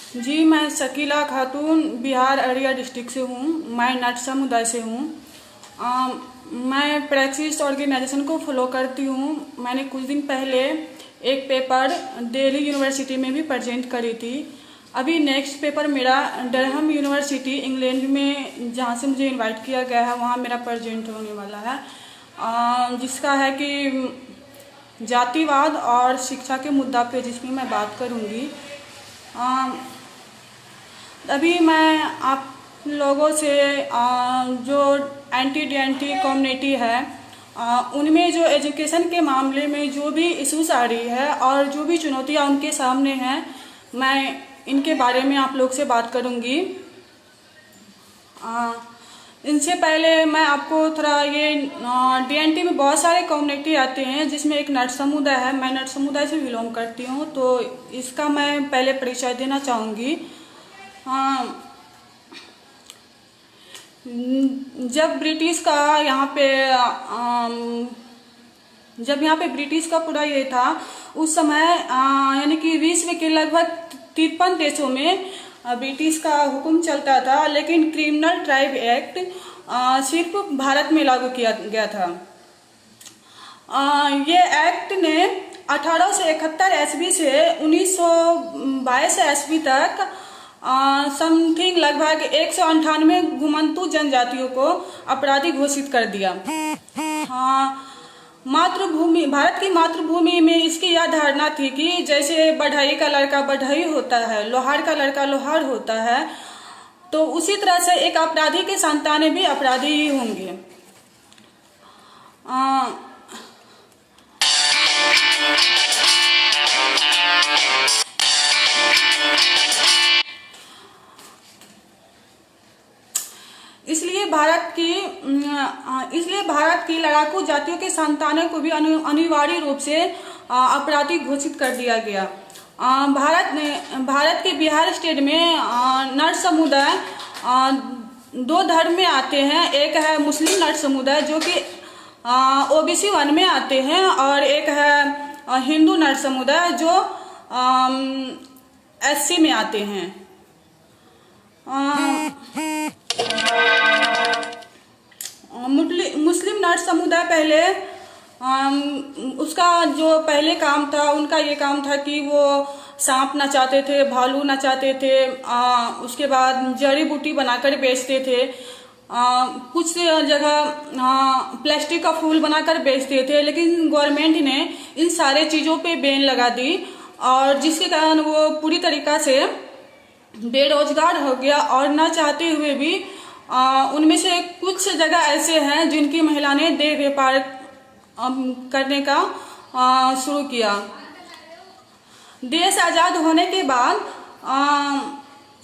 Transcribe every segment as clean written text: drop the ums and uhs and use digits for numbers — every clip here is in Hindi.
जी, मैं शकीला खातून बिहार अररिया डिस्ट्रिक्ट से हूँ। मैं नट समुदाय से हूँ। मैं प्रैक्टिस ऑर्गेनाइजेशन को फॉलो करती हूँ। मैंने कुछ दिन पहले एक पेपर दिल्ली यूनिवर्सिटी में भी प्रेजेंट करी थी। अभी नेक्स्ट पेपर मेरा डरहम यूनिवर्सिटी इंग्लैंड में, जहाँ से मुझे इनवाइट किया गया है, वहाँ मेरा प्रेजेंट होने वाला है, जिसका है कि जातिवाद और शिक्षा के मुद्दा पे, जिसमें मैं बात करूँगी। अभी मैं आप लोगों से जो एंटी डीएनटी कम्युनिटी है, उनमें जो एजुकेशन के मामले में जो भी इश्यूज आ रही है और जो भी चुनौतियां उनके सामने हैं, मैं इनके बारे में आप लोग से बात करूंगी। इनसे पहले मैं आपको थोड़ा ये डीएनटी में बहुत सारे कम्युनिटी आते हैं, जिसमें एक नट समुदाय है। मैं नट समुदाय से बिलोंग करती हूँ, तो इसका मैं पहले परिचय देना चाहूँगी। जब ब्रिटिश का यहाँ पे जब यहाँ पे ब्रिटिश का पूरा ये था, उस समय यानी कि विश्व के लगभग 53 देशों में ब्रिटिश का हुक्म चलता था, लेकिन क्रिमिनल ट्राइब एक्ट सिर्फ भारत में लागू किया गया था। ये एक्ट ने 1871 ईस्वी से 1922 ईस्वी तक समथिंग लगभग 198 घुमंतू जनजातियों को अपराधी घोषित कर दिया। मातृभूमि, भारत की मातृभूमि में इसकी यह धारणा थी कि जैसे बढ़ई का लड़का बढ़ई होता है, लोहार का लड़का लोहार होता है, तो उसी तरह से एक अपराधी के संतानें भी अपराधी ही होंगे। इसलिए भारत की लड़ाकू जातियों के संतानों को भी अनिवार्य रूप से अपराधी घोषित कर दिया गया। भारत के बिहार स्टेट में नट समुदाय दो धर्म में आते हैं। एक है मुस्लिम नट समुदाय, जो कि ओबीसी 1 में आते हैं, और एक है हिंदू नट समुदाय, जो एससी में आते हैं। मुस्लिम नट समुदाय पहले उसका जो पहले काम था, उनका ये काम था कि वो सांप नचाते थे, भालू नचाते थे, उसके बाद जड़ी बूटी बनाकर बेचते थे। कुछ जगह प्लास्टिक का फूल बनाकर बेचते थे, लेकिन गवर्नमेंट ने इन सारे चीज़ों पे बैन लगा दी, और जिसके कारण वो पूरी तरीका से बेरोजगार हो गया। और न चाहते हुए भी उनमें से कुछ जगह ऐसे हैं जिनकी महिला ने देह व्यापार करने का शुरू किया। देश आज़ाद होने के बाद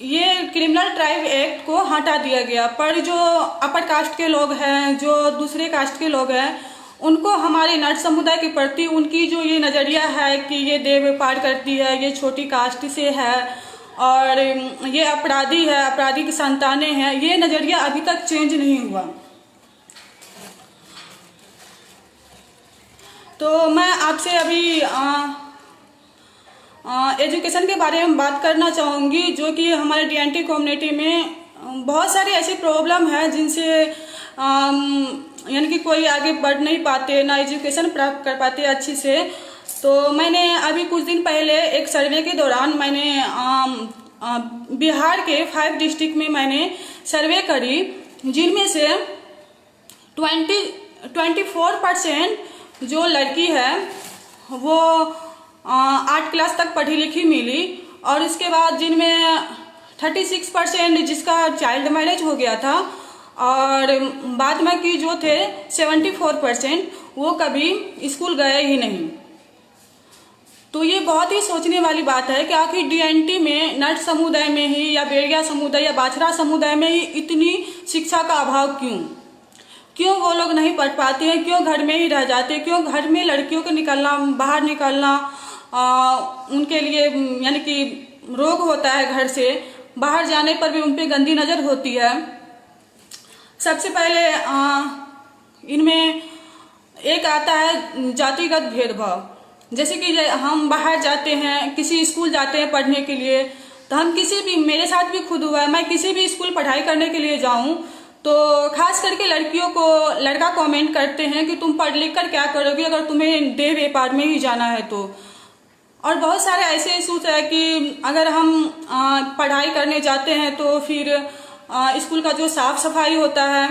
ये क्रिमिनल ट्राइब एक्ट को हटा दिया गया, पर जो अपर कास्ट के लोग हैं, जो दूसरे कास्ट के लोग हैं, उनको हमारे नट समुदाय के प्रति उनकी जो ये नज़रिया है कि ये देह व्यापार करती है, ये छोटी कास्ट से है और ये अपराधी है, अपराधी की संतानें हैं, ये नज़रिया अभी तक चेंज नहीं हुआ। तो मैं आपसे अभी एजुकेशन के बारे में बात करना चाहूँगी, जो कि हमारे डीएनटी कम्युनिटी में बहुत सारी ऐसी प्रॉब्लम है जिनसे यानी कि कोई आगे बढ़ नहीं पाते, ना एजुकेशन प्राप्त कर पाते अच्छी से। तो मैंने अभी कुछ दिन पहले एक सर्वे के दौरान मैंने बिहार के 5 डिस्ट्रिक्ट में मैंने सर्वे करी, जिनमें से 24% जो लड़की है वो 8 क्लास तक पढ़ी लिखी मिली, और इसके बाद जिनमें 36% जिसका चाइल्ड मैरिज हो गया था, और बाद में की जो थे 74% वो कभी स्कूल गए ही नहीं। तो ये बहुत ही सोचने वाली बात है कि आखिर डीएनटी में नट समुदाय में ही, या बेड़िया समुदाय या बाछड़ा समुदाय में ही इतनी शिक्षा का अभाव क्यों वो लोग नहीं पढ़ पाते हैं, क्यों घर में ही रह जाते हैं, क्यों घर में लड़कियों को निकलना, बाहर निकलना उनके लिए यानी कि रोग होता है, घर से बाहर जाने पर भी उन पे गंदी नज़र होती है। सबसे पहले इनमें एक आता है जातिगत भेदभाव। जैसे कि हम बाहर जाते हैं, किसी स्कूल जाते हैं पढ़ने के लिए, तो हम किसी भी, मेरे साथ भी खुद हुआ है, मैं किसी भी स्कूल पढ़ाई करने के लिए जाऊं तो खास करके लड़कियों को लड़का कमेंट करते हैं कि तुम पढ़ लिख कर क्या करोगी अगर तुम्हें देह व्यापार में ही जाना है तो। और बहुत सारे ऐसे इशूज है कि अगर हम पढ़ाई करने जाते हैं तो फिर स्कूल का जो साफ सफाई होता है,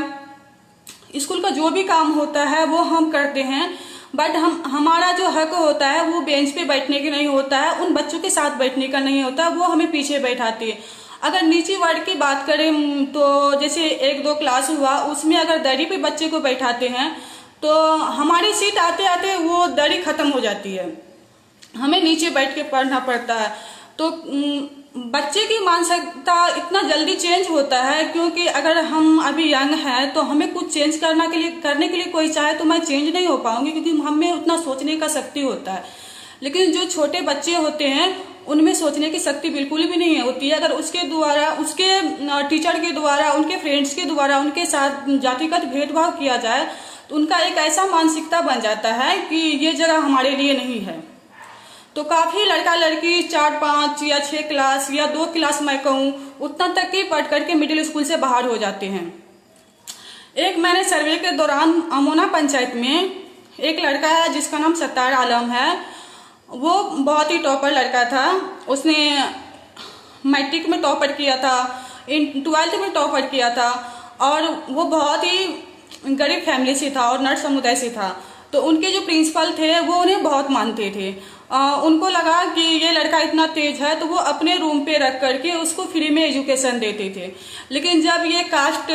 स्कूल का जो भी काम होता है वो हम करते हैं, बट हमारा जो हक होता है वो बेंच पे बैठने के नहीं होता है, उन बच्चों के साथ बैठने का नहीं होता, वो हमें पीछे बैठाते हैं। अगर नीची वर्ग की बात करें तो जैसे 1-2 क्लास हुआ, उसमें अगर दरी पे बच्चे को बैठाते हैं तो हमारी सीट आते आते वो दरी खत्म हो जाती है, हमें नीचे बैठ के पढ़ना पड़ता है। तो बच्चे की मानसिकता इतना जल्दी चेंज होता है, क्योंकि अगर हम अभी यंग हैं तो हमें कुछ चेंज करने के लिए कोई चाहे तो मैं चेंज नहीं हो पाऊंगी, क्योंकि हमें उतना सोचने का शक्ति होता है। लेकिन जो छोटे बच्चे होते हैं उनमें सोचने की शक्ति बिल्कुल भी नहीं होती है। अगर उसके द्वारा, उसके टीचर के द्वारा, उनके फ्रेंड्स के द्वारा उनके साथ जातिगत भेदभाव किया जाए तो उनका एक ऐसा मानसिकता बन जाता है कि ये जगह हमारे लिए नहीं है। तो काफी लड़का लड़की 4, 5 या 6 क्लास या 2 क्लास मैं कहूँ उतना तक के पढ़ करके मिडिल स्कूल से बाहर हो जाते हैं। एक मैंने सर्वे के दौरान अमोना पंचायत में एक लड़का है जिसका नाम सत्तार आलम है, वो बहुत ही टॉपर लड़का था। उसने मैट्रिक में टॉपर किया था, 12th में टॉपर किया था, और वो बहुत ही गरीब फैमिली से था और नट समुदाय से था। तो उनके जो प्रिंसिपल थे वो उन्हें बहुत मानते थे। उनको लगा कि ये लड़का इतना तेज है तो वो अपने रूम पे रख करके उसको फ्री में एजुकेशन देते थे। लेकिन जब ये कास्ट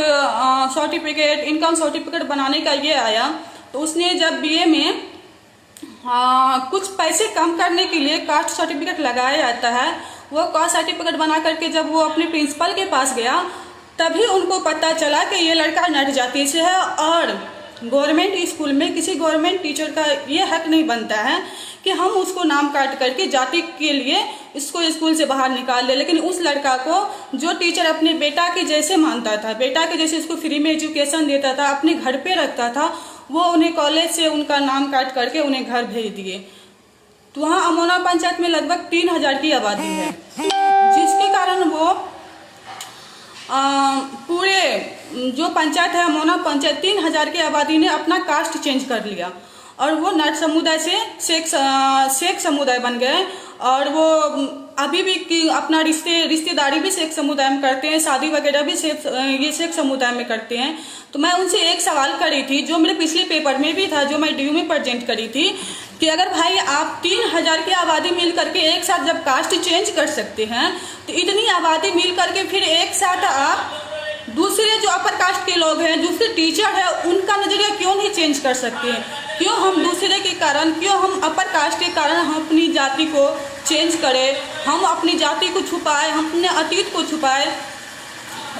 सर्टिफिकेट, इनकम सर्टिफिकेट बनाने का ये आया तो उसने जब बीए में कुछ पैसे कम करने के लिए कास्ट सर्टिफिकेट लगाया जाता है, वो कास्ट सर्टिफिकेट बना करके जब वो अपने प्रिंसिपल के पास गया तभी उनको पता चला कि ये लड़का नट जाति से है। और गवर्नमेंट स्कूल में किसी गवर्नमेंट टीचर का ये हक नहीं बनता है कि हम उसको नाम काट करके जाति के लिए इसको स्कूल से बाहर निकाल दे। लेकिन उस लड़का को जो टीचर अपने बेटा के जैसे मानता था, बेटा के जैसे उसको फ्री में एजुकेशन देता था, अपने घर पे रखता था, वो उन्हें कॉलेज से उनका नाम काट करके उन्हें घर भेज दिए। तो वहाँ अमोना पंचायत में लगभग 3000 की आबादी है, जिसके कारण वो पूरे जो पंचायत है अमोना पंचायत 3000 की आबादी ने अपना कास्ट चेंज कर लिया और वो नट समुदाय से शेख समुदाय बन गए। और वो अभी भी अपना रिश्तेदारी भी शेख समुदाय में करते हैं, शादी वगैरह भी ये शेख समुदाय में करते हैं। तो मैं उनसे एक सवाल करी थी जो मेरे पिछले पेपर में भी था, जो मैं DU में प्रेजेंट करी थी, कि अगर भाई आप 3000 की आबादी मिल करके एक साथ जब कास्ट चेंज कर सकते हैं तो इतनी आबादी मिल करके फिर एक साथ आप दूसरे जो अपर कास्ट के लोग हैं, दूसरे टीचर है, उनका नजरिया क्यों नहीं चेंज कर सकते हैं? क्यों हम दूसरे के कारण, क्यों हम अपर कास्ट के कारण हम अपनी जाति को चेंज करें, हम अपनी जाति को छुपाए, हम अपने अतीत को छुपाए?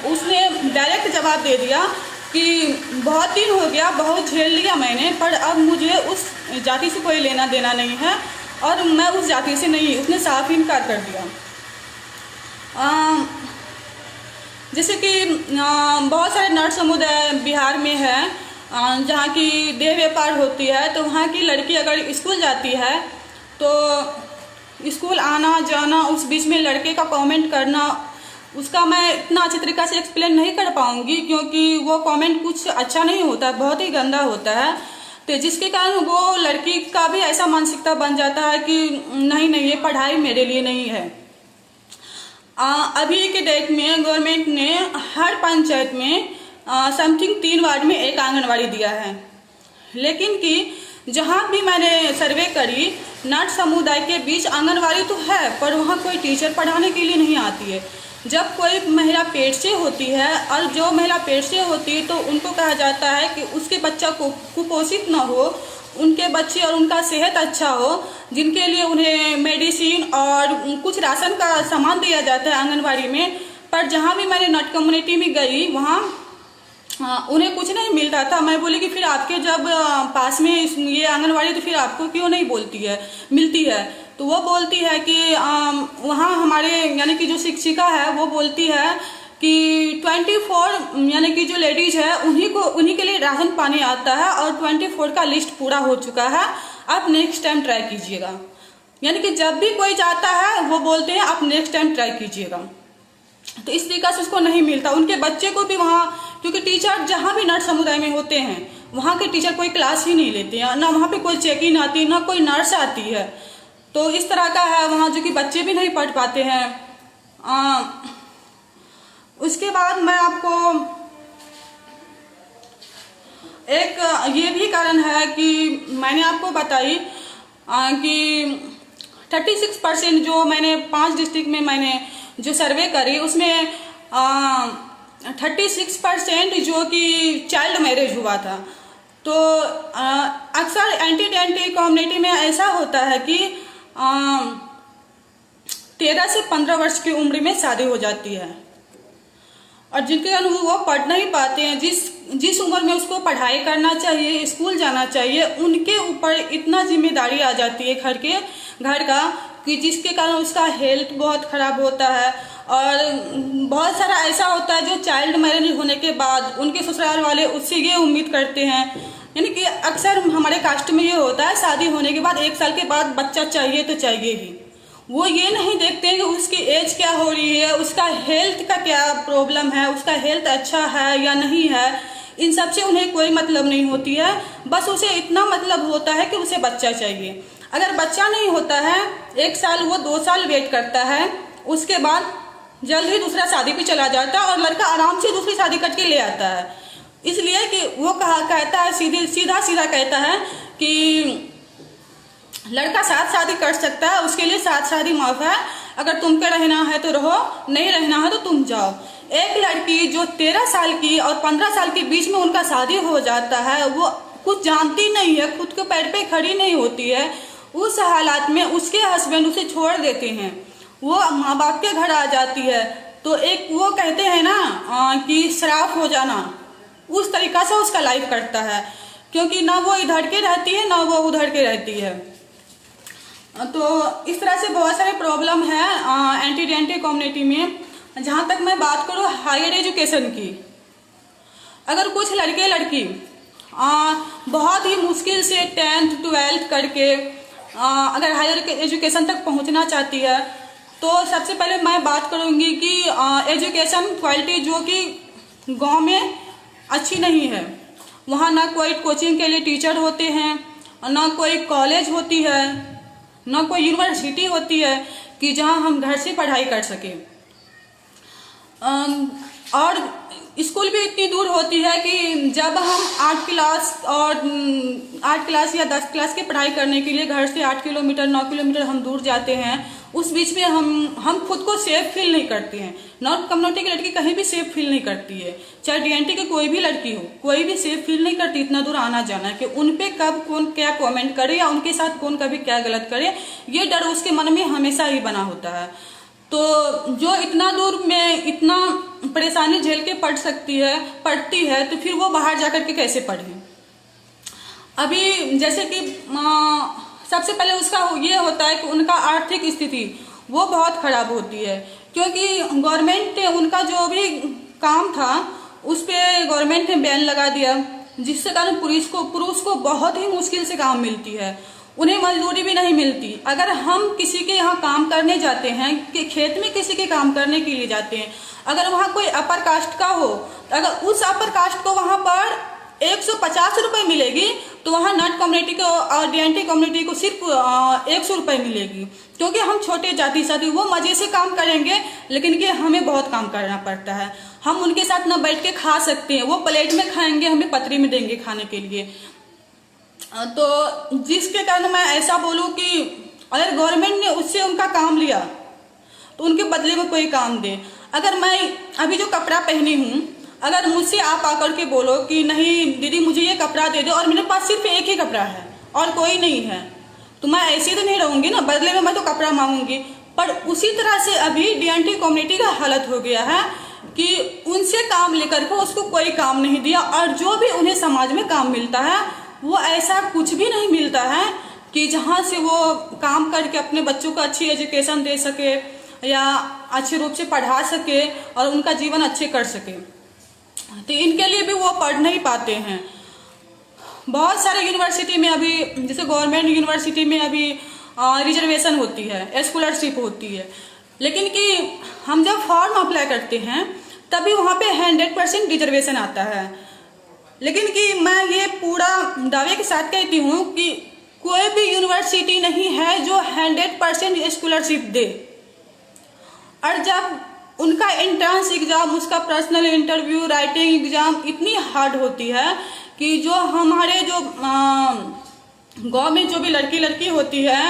उसने डायरेक्ट जवाब दे दिया कि बहुत दिन हो गया, बहुत झेल लिया मैंने, पर अब मुझे उस जाति से कोई लेना देना नहीं है और मैं उस जाति से नहीं। उसने साफ इनकार कर दिया। जैसे कि बहुत सारे नट समुदाय बिहार में है जहाँ की देह व्यापार होती है, तो वहाँ की लड़की अगर स्कूल जाती है तो स्कूल आना जाना, उस बीच में लड़के का कमेंट करना, उसका मैं इतना अच्छी तरीके से एक्सप्लेन नहीं कर पाऊंगी क्योंकि वो कमेंट कुछ अच्छा नहीं होता, बहुत ही गंदा होता है। तो जिसके कारण वो लड़की का भी ऐसा मानसिकता बन जाता है कि नहीं ये पढ़ाई मेरे लिए नहीं है। अभी के डेट में गवर्नमेंट ने हर पंचायत में समथिंग 3 वार्ड में एक आंगनवाड़ी दिया है, लेकिन कि जहाँ भी मैंने सर्वे करी नट समुदाय के बीच आंगनवाड़ी तो है पर वहाँ कोई टीचर पढ़ाने के लिए नहीं आती है। जब कोई महिला पेट से होती है और जो महिला पेट से होती है तो उनको कहा जाता है कि उसके बच्चा को कुपोषित न हो, उनके बच्चे और उनका सेहत अच्छा हो, जिनके लिए उन्हें मेडिसिन और कुछ राशन का सामान दिया जाता है आंगनवाड़ी में। पर जहाँ भी मैंने नट कम्युनिटी में गई वहाँ उन्हें कुछ नहीं मिल रहा था। मैं बोली कि फिर आपके जब पास में ये आंगनवाड़ी तो फिर आपको क्यों नहीं मिलती है? तो वो बोलती है कि वहाँ हमारे यानी कि जो शिक्षिका है वो बोलती है कि 24 यानी कि जो लेडीज है उन्हीं के लिए राशन पानी आता है और 24 का लिस्ट पूरा हो चुका है, आप नेक्स्ट टाइम ट्राई कीजिएगा। यानी कि जब भी कोई जाता है वो बोलते हैं आप नेक्स्ट टाइम ट्राई कीजिएगा। तो इस तरीका से उसको नहीं मिलता। उनके बच्चे को भी वहाँ, क्योंकि टीचर जहाँ भी नर्स समुदाय में होते हैं वहाँ के टीचर कोई क्लास ही नहीं लेते हैं, ना वहाँ पे कोई चेक इन आती है, ना कोई नर्स आती है। तो इस तरह का है वहाँ, जो कि बच्चे भी नहीं पढ़ पाते हैं। उसके बाद मैं आपको एक ये भी कारण है कि मैंने आपको बताई कि 36% जो मैंने 5 डिस्ट्रिक्ट में मैंने जो सर्वे करी उसमें 36% जो कि चाइल्ड मैरिज हुआ था। तो अक्सर एंटी कम्युनिटी में ऐसा होता है कि 13 से 15 वर्ष की उम्र में शादी हो जाती है, और जिनके कारण वो पढ़ नहीं पाते हैं। जिस उम्र में उसको पढ़ाई करना चाहिए, स्कूल जाना चाहिए, उनके ऊपर इतना जिम्मेदारी आ जाती है घर का कि जिसके कारण उसका हेल्थ बहुत खराब होता है। और बहुत सारा ऐसा होता है जो चाइल्ड मैरिज होने के बाद उनके ससुराल वाले उससे ये उम्मीद करते हैं, यानी कि अक्सर हमारे कास्ट में ये होता है शादी होने के बाद 1 साल के बाद बच्चा चाहिए तो चाहिए ही। वो ये नहीं देखते हैं कि उसकी एज क्या हो रही है, उसका हेल्थ का क्या प्रॉब्लम है, उसका हेल्थ अच्छा है या नहीं है। इन सब से उन्हें कोई मतलब नहीं होती है, बस उसे इतना मतलब होता है कि उसे बच्चा चाहिए। अगर बच्चा नहीं होता है 1 साल, वो 2 साल वेट करता है, उसके बाद जल्द ही दूसरा शादी पे चला जाता है और लड़का आराम से दूसरी शादी करके ले आता है। इसलिए कि वो कहता है सीधा कहता है कि लड़का 7 शादी कर सकता है, उसके लिए 7 शादी माफ है। अगर तुमको रहना है तो रहो, नहीं रहना है तो तुम जाओ। एक लड़की जो 13 साल की और 15 साल के बीच में उनका शादी हो जाता है, वो कुछ जानती नहीं है, खुद के पैर पे खड़ी नहीं होती है, उस हालात में उसके हस्बैंड उसे छोड़ देते हैं, वो माँ बाप के घर आ जाती है। तो एक वो कहते हैं ना कि श्राप हो जाना, उस तरीका से उसका लाइफ कटता है, क्योंकि ना वो इधर के रहती है ना वो उधर के रहती है। तो इस तरह से बहुत सारे प्रॉब्लम है एंटी कम्युनिटी में। जहाँ तक मैं बात करूँ हायर एजुकेशन की, अगर कुछ लड़के लड़की बहुत ही मुश्किल से 10th 12th करके अगर हायर एजुकेशन तक पहुँचना चाहती है, तो सबसे पहले मैं बात करूँगी कि एजुकेशन क्वालिटी जो कि गांव में अच्छी नहीं है। वहाँ ना कोई कोचिंग के लिए टीचर होते हैं, ना कोई कॉलेज होती है, ना कोई यूनिवर्सिटी होती है कि जहाँ हम घर से पढ़ाई कर सकें। और स्कूल भी इतनी दूर होती है कि जब हम 8 क्लास या 10 क्लास की पढ़ाई करने के लिए घर से 8 किलोमीटर 9 किलोमीटर हम दूर जाते हैं, उस बीच में हम खुद को सेफ फील नहीं करते हैं। नॉर्थ कम्युनिटी की लड़की कहीं भी सेफ फील नहीं करती है, चाहे डीएनटी की कोई भी लड़की हो, कोई भी सेफ फील नहीं करती इतना दूर आना जाना कि उन पे कब कौन क्या कमेंट करे या उनके साथ कौन कभी क्या गलत करे, ये डर उसके मन में हमेशा ही बना होता है। तो जो इतना दूर में इतना परेशानी झेल के पढ़ती है तो फिर वो बाहर जाकर के कैसे पढ़े। अभी जैसे कि सबसे पहले उसका ये होता है कि उनका आर्थिक स्थिति वो बहुत खराब होती है, क्योंकि गवर्नमेंट ने उनका जो भी काम था उस पे गवर्नमेंट ने बैन लगा दिया, जिससे कारण पुरुष को बहुत ही मुश्किल से काम मिलती है, उन्हें मजदूरी भी नहीं मिलती। अगर हम किसी के यहाँ काम करने जाते हैं कि खेत में किसी के काम करने के लिए जाते हैं, अगर वहाँ कोई अपर कास्ट का हो, अगर उस अपर कास्ट को वहाँ पर 150 रुपये मिलेगी, तो वहाँ नॉर्थ कम्युनिटी को और डीएनटी कम्युनिटी को सिर्फ 100 रुपये मिलेगी, क्योंकि हम छोटे जाति साथी वो मजे से काम करेंगे, लेकिन ये हमें बहुत काम करना पड़ता है। हम उनके साथ ना बैठ के खा सकते हैं, वो प्लेट में खाएंगे, हमें पतरी में देंगे खाने के लिए। तो जिसके कारण मैं ऐसा बोलूँ कि अगर गवर्नमेंट ने उससे उनका काम लिया तो उनके बदले में कोई काम दे। अगर मैं अभी जो कपड़ा पहनी हूँ, अगर मुझसे आप आकर के बोलो कि नहीं दीदी मुझे ये कपड़ा दे दो, और मेरे पास सिर्फ एक ही कपड़ा है और कोई नहीं है, तो मैं ऐसे तो नहीं रहूंगी ना, बदले में मैं तो कपड़ा मांगूंगी। पर उसी तरह से अभी डीएनटी कम्युनिटी का हालत हो गया है कि उनसे काम लेकर के उसको कोई काम नहीं दिया, और जो भी उन्हें समाज में काम मिलता है वो ऐसा कुछ भी नहीं मिलता है कि जहाँ से वो काम करके अपने बच्चों को अच्छी एजुकेशन दे सके या अच्छे रूप से पढ़ा सके और उनका जीवन अच्छे कर सके। तो इनके लिए भी वो पढ़ नहीं पाते हैं। बहुत सारे यूनिवर्सिटी में अभी, जैसे गवर्नमेंट यूनिवर्सिटी में अभी रिजर्वेशन होती है, स्कॉलरशिप होती है, लेकिन कि हम जब फॉर्म अप्लाई करते हैं तभी वहाँ पे 100% रिजर्वेशन आता है। लेकिन कि मैं ये पूरा दावे के साथ कहती हूँ कि कोई भी यूनिवर्सिटी नहीं है जो 100% स्कॉलरशिप दे। और जब उनका एंट्रेंस एग्जाम, उसका पर्सनल इंटरव्यू, राइटिंग एग्जाम इतनी हार्ड होती है कि जो हमारे जो गांव में जो भी लड़की होती है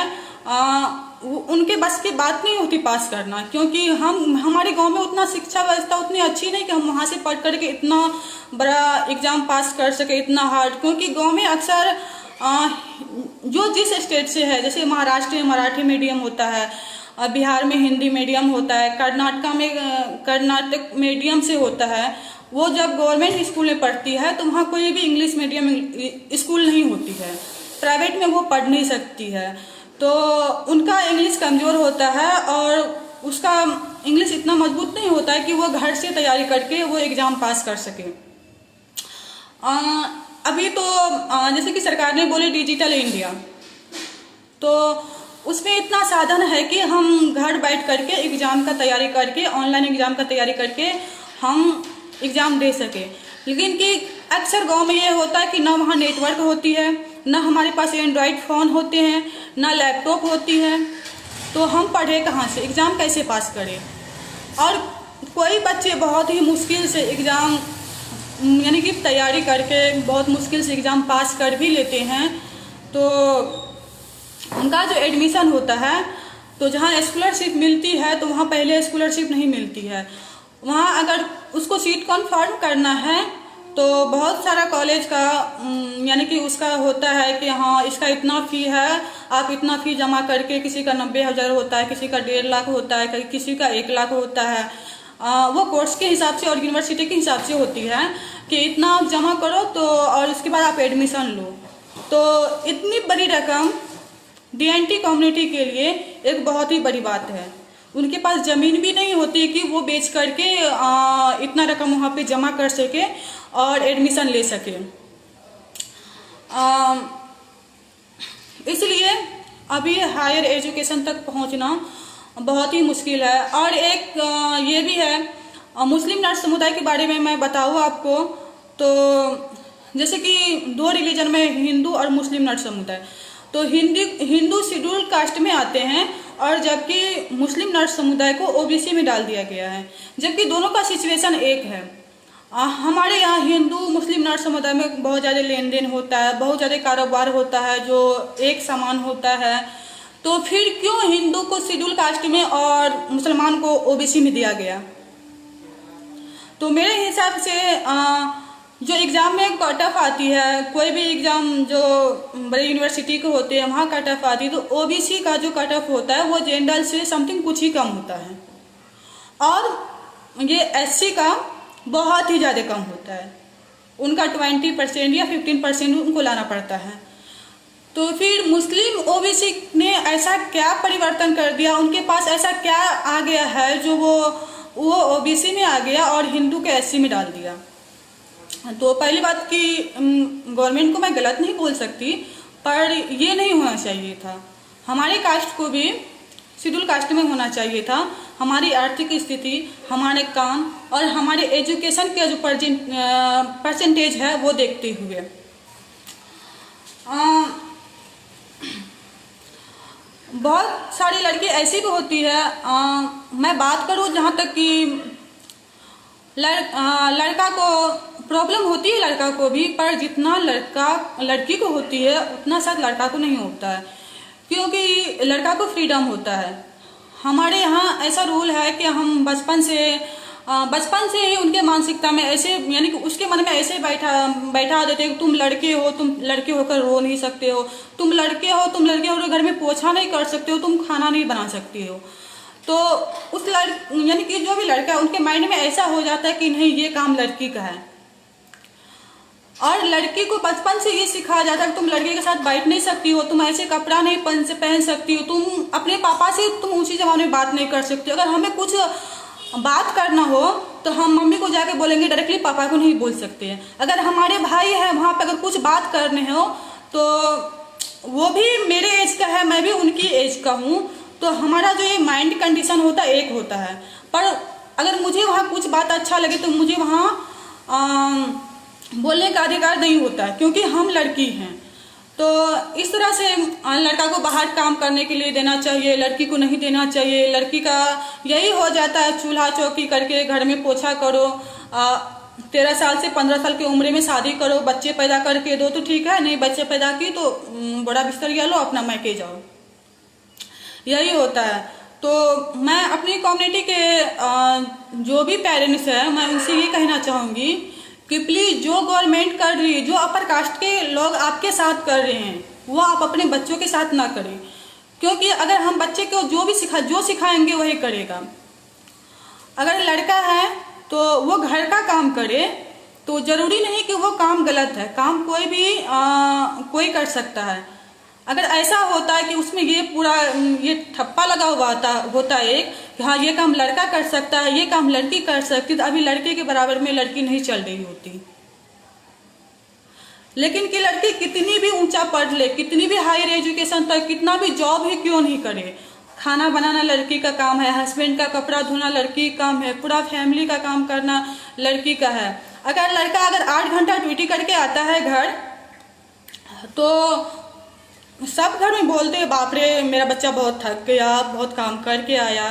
उनके बस की बात नहीं होती पास करना, क्योंकि हमारे गांव में उतना शिक्षा व्यवस्था उतनी अच्छी नहीं कि हम वहां से पढ़ करके इतना बड़ा एग्जाम पास कर सके, इतना हार्ड। क्योंकि गांव में अक्सर जो जिस स्टेट से है, जैसे महाराष्ट्र में मराठी मीडियम होता है, बिहार में हिंदी मीडियम होता है, कर्नाटक मीडियम से होता है, वो जब गवर्नमेंट स्कूल में पढ़ती है तो वहाँ कोई भी इंग्लिश मीडियम स्कूल नहीं होती है, प्राइवेट में वो पढ़ नहीं सकती है, तो उनका इंग्लिश कमजोर होता है और उसका इंग्लिश इतना मजबूत नहीं होता है कि वो घर से तैयारी करके वो एग्जाम पास कर सके। अभी तो जैसे कि सरकार ने बोले डिजिटल इंडिया, तो उसमें इतना साधन है कि हम घर बैठ करके एग्जाम का तैयारी करके, ऑनलाइन एग्जाम का तैयारी करके हम एग्जाम दे सके। लेकिन कि अक्सर गांव में ये होता है कि ना वहाँ नेटवर्क होती है, ना हमारे पास एंड्रॉयड फ़ोन होते हैं, ना लैपटॉप होती है, तो हम पढ़े कहाँ से, एग्ज़ाम कैसे पास करें। और कोई बच्चे बहुत ही मुश्किल से एग्ज़ाम यानी कि तैयारी करके बहुत मुश्किल से एग्ज़ाम पास कर भी लेते हैं, तो उनका जो एडमिशन होता है, तो जहाँ स्कॉलरशिप मिलती है तो वहाँ पहले स्कॉलरशिप नहीं मिलती है। वहाँ अगर उसको सीट कन्फर्म करना है तो बहुत सारा कॉलेज का यानी कि उसका होता है कि हाँ इसका इतना फ़ी है, आप इतना फ़ी जमा करके, किसी का 90,000 होता है, किसी का 1.5 लाख होता है, किसी का 1 लाख होता है। वो कोर्स के हिसाब से और यूनिवर्सिटी के हिसाब से होती है कि इतना आप जमा करो तो और उसके बाद आप एडमिशन लो। तो इतनी बड़ी रकम DNT कम्युनिटी के लिए एक बहुत ही बड़ी बात है। उनके पास ज़मीन भी नहीं होती कि वो बेच करके इतना रकम वहाँ पे जमा कर सके और एडमिशन ले सके। इसलिए अभी हायर एजुकेशन तक पहुँचना बहुत ही मुश्किल है। और एक ये भी है, मुस्लिम नर्स समुदाय के बारे में मैं बताऊँ आपको, तो जैसे कि 2 रिलीजन में हिंदू और मुस्लिम नर्स समुदाय, तो हिंदू शेड्यूल कास्ट में आते हैं और जबकि मुस्लिम नर्स समुदाय को OBC में डाल दिया गया है, जबकि दोनों का सिचुएशन एक है। हमारे यहाँ हिंदू मुस्लिम नर्स समुदाय में बहुत ज़्यादा लेन देन होता है, बहुत ज़्यादा कारोबार होता है जो एक समान होता है, तो फिर क्यों हिंदू को शेड्यूल कास्ट में और मुसलमान को OBC में दिया गया। तो मेरे हिसाब से जो एग्ज़ाम में कट ऑफ आती है, कोई भी एग्ज़ाम जो बड़े यूनिवर्सिटी के होते हैं वहाँ कट ऑफ आती है, तो OBC का जो कट ऑफ होता है वो जनरल से समथिंग कुछ ही कम होता है और ये SC का बहुत ही ज़्यादा कम होता है, उनका 20% या 15% उनको लाना पड़ता है। तो फिर मुस्लिम OBC ने ऐसा क्या परिवर्तन कर दिया, उनके पास ऐसा क्या आ गया है जो वो OBC में आ गया और हिंदू के SC में डाल दिया। तो पहली बात कि गवर्नमेंट को मैं गलत नहीं बोल सकती, पर ये नहीं होना चाहिए था। हमारे कास्ट को भी शेड्यूल कास्ट में होना चाहिए था। हमारी आर्थिक स्थिति, हमारे काम और हमारे एजुकेशन का जो परसेंटेज है वो देखते हुए बहुत सारी लड़की ऐसी भी होती है। मैं बात करूँ जहाँ तक कि लड़का को प्रॉब्लम होती है, लड़का को भी, पर जितना लड़की को होती है उतना शायद लड़का को नहीं होता है, क्योंकि लड़का को फ्रीडम होता है। हमारे यहाँ ऐसा रूल है कि हम बचपन से ही उनके मानसिकता में ऐसे यानी कि उसके मन में ऐसे बैठा देते हैं कि तुम लड़के हो, तुम लड़के होकर रो नहीं सकते हो, तुम लड़के हो घर में पोछा नहीं कर सकते हो, तुम खाना नहीं बना सकते हो। तो उस यानी कि जो भी लड़का है उनके माइंड में ऐसा हो जाता है कि नहीं ये काम लड़की का है। और लड़की को बचपन से ये सिखाया जाता है कि तुम लड़के के साथ बैठ नहीं सकती हो, तुम ऐसे कपड़ा नहीं पहन सकती हो, तुम अपने पापा से तुम ऊंची जबान में बात नहीं कर सकती हो। अगर हमें कुछ बात करना हो तो हम मम्मी को जाके बोलेंगे, डायरेक्टली पापा को नहीं बोल सकते हैं। अगर हमारे भाई है वहाँ पे अगर कुछ बात करने हो तो वो भी मेरे एज का है, मैं भी उनकी एज का हूँ, तो हमारा जो ये माइंड कंडीशन होता है एक होता है। पर अगर मुझे वहाँ कुछ बात अच्छा लगे तो मुझे वहाँ बोलने का अधिकार नहीं होता है, क्योंकि हम लड़की हैं। तो इस तरह से लड़का को बाहर काम करने के लिए देना चाहिए, लड़की को नहीं देना चाहिए। लड़की का यही हो जाता है, चूल्हा चौकी करके घर में पोछा करो, 13 साल से 15 साल की उम्र में शादी करो, बच्चे पैदा करके दो तो ठीक है, नहीं बच्चे पैदा की तो बड़ा बिस्तर लो, अपना मैके जाओ, यही होता है। तो मैं अपनी कम्युनिटी के जो भी पेरेंट्स हैं, मैं उनसे ये कहना चाहूँगी कि प्लीज जो गवर्नमेंट कर रही है, जो अपर कास्ट के लोग आपके साथ कर रहे हैं, वो आप अपने बच्चों के साथ ना करें। क्योंकि अगर हम बच्चे को जो सिखाएंगे वही करेगा। अगर लड़का है तो वो घर का काम करे, तो जरूरी नहीं कि वो काम गलत है, काम कोई भी कोई कर सकता है। अगर ऐसा होता है कि उसमें ये ठप्पा लगा हुआ होता है एक कि हाँ ये काम लड़का कर सकता है, ये काम लड़की कर सकती है, तो अभी लड़के के बराबर में लड़की नहीं चल रही होती। लेकिन कि लड़की कितनी भी ऊंचा पढ़ ले, कितनी भी हायर एजुकेशन तक, कितना भी जॉब ही क्यों नहीं करे, खाना बनाना लड़की का काम है, हस्बैंड का कपड़ा धोना लड़की का काम है, पूरा फैमिली का काम करना लड़की का है। अगर लड़का 8 घंटा ड्यूटी करके आता है घर, तो सब घर में बोलते हैं बाप रे मेरा बच्चा बहुत थक गया, बहुत काम करके आया।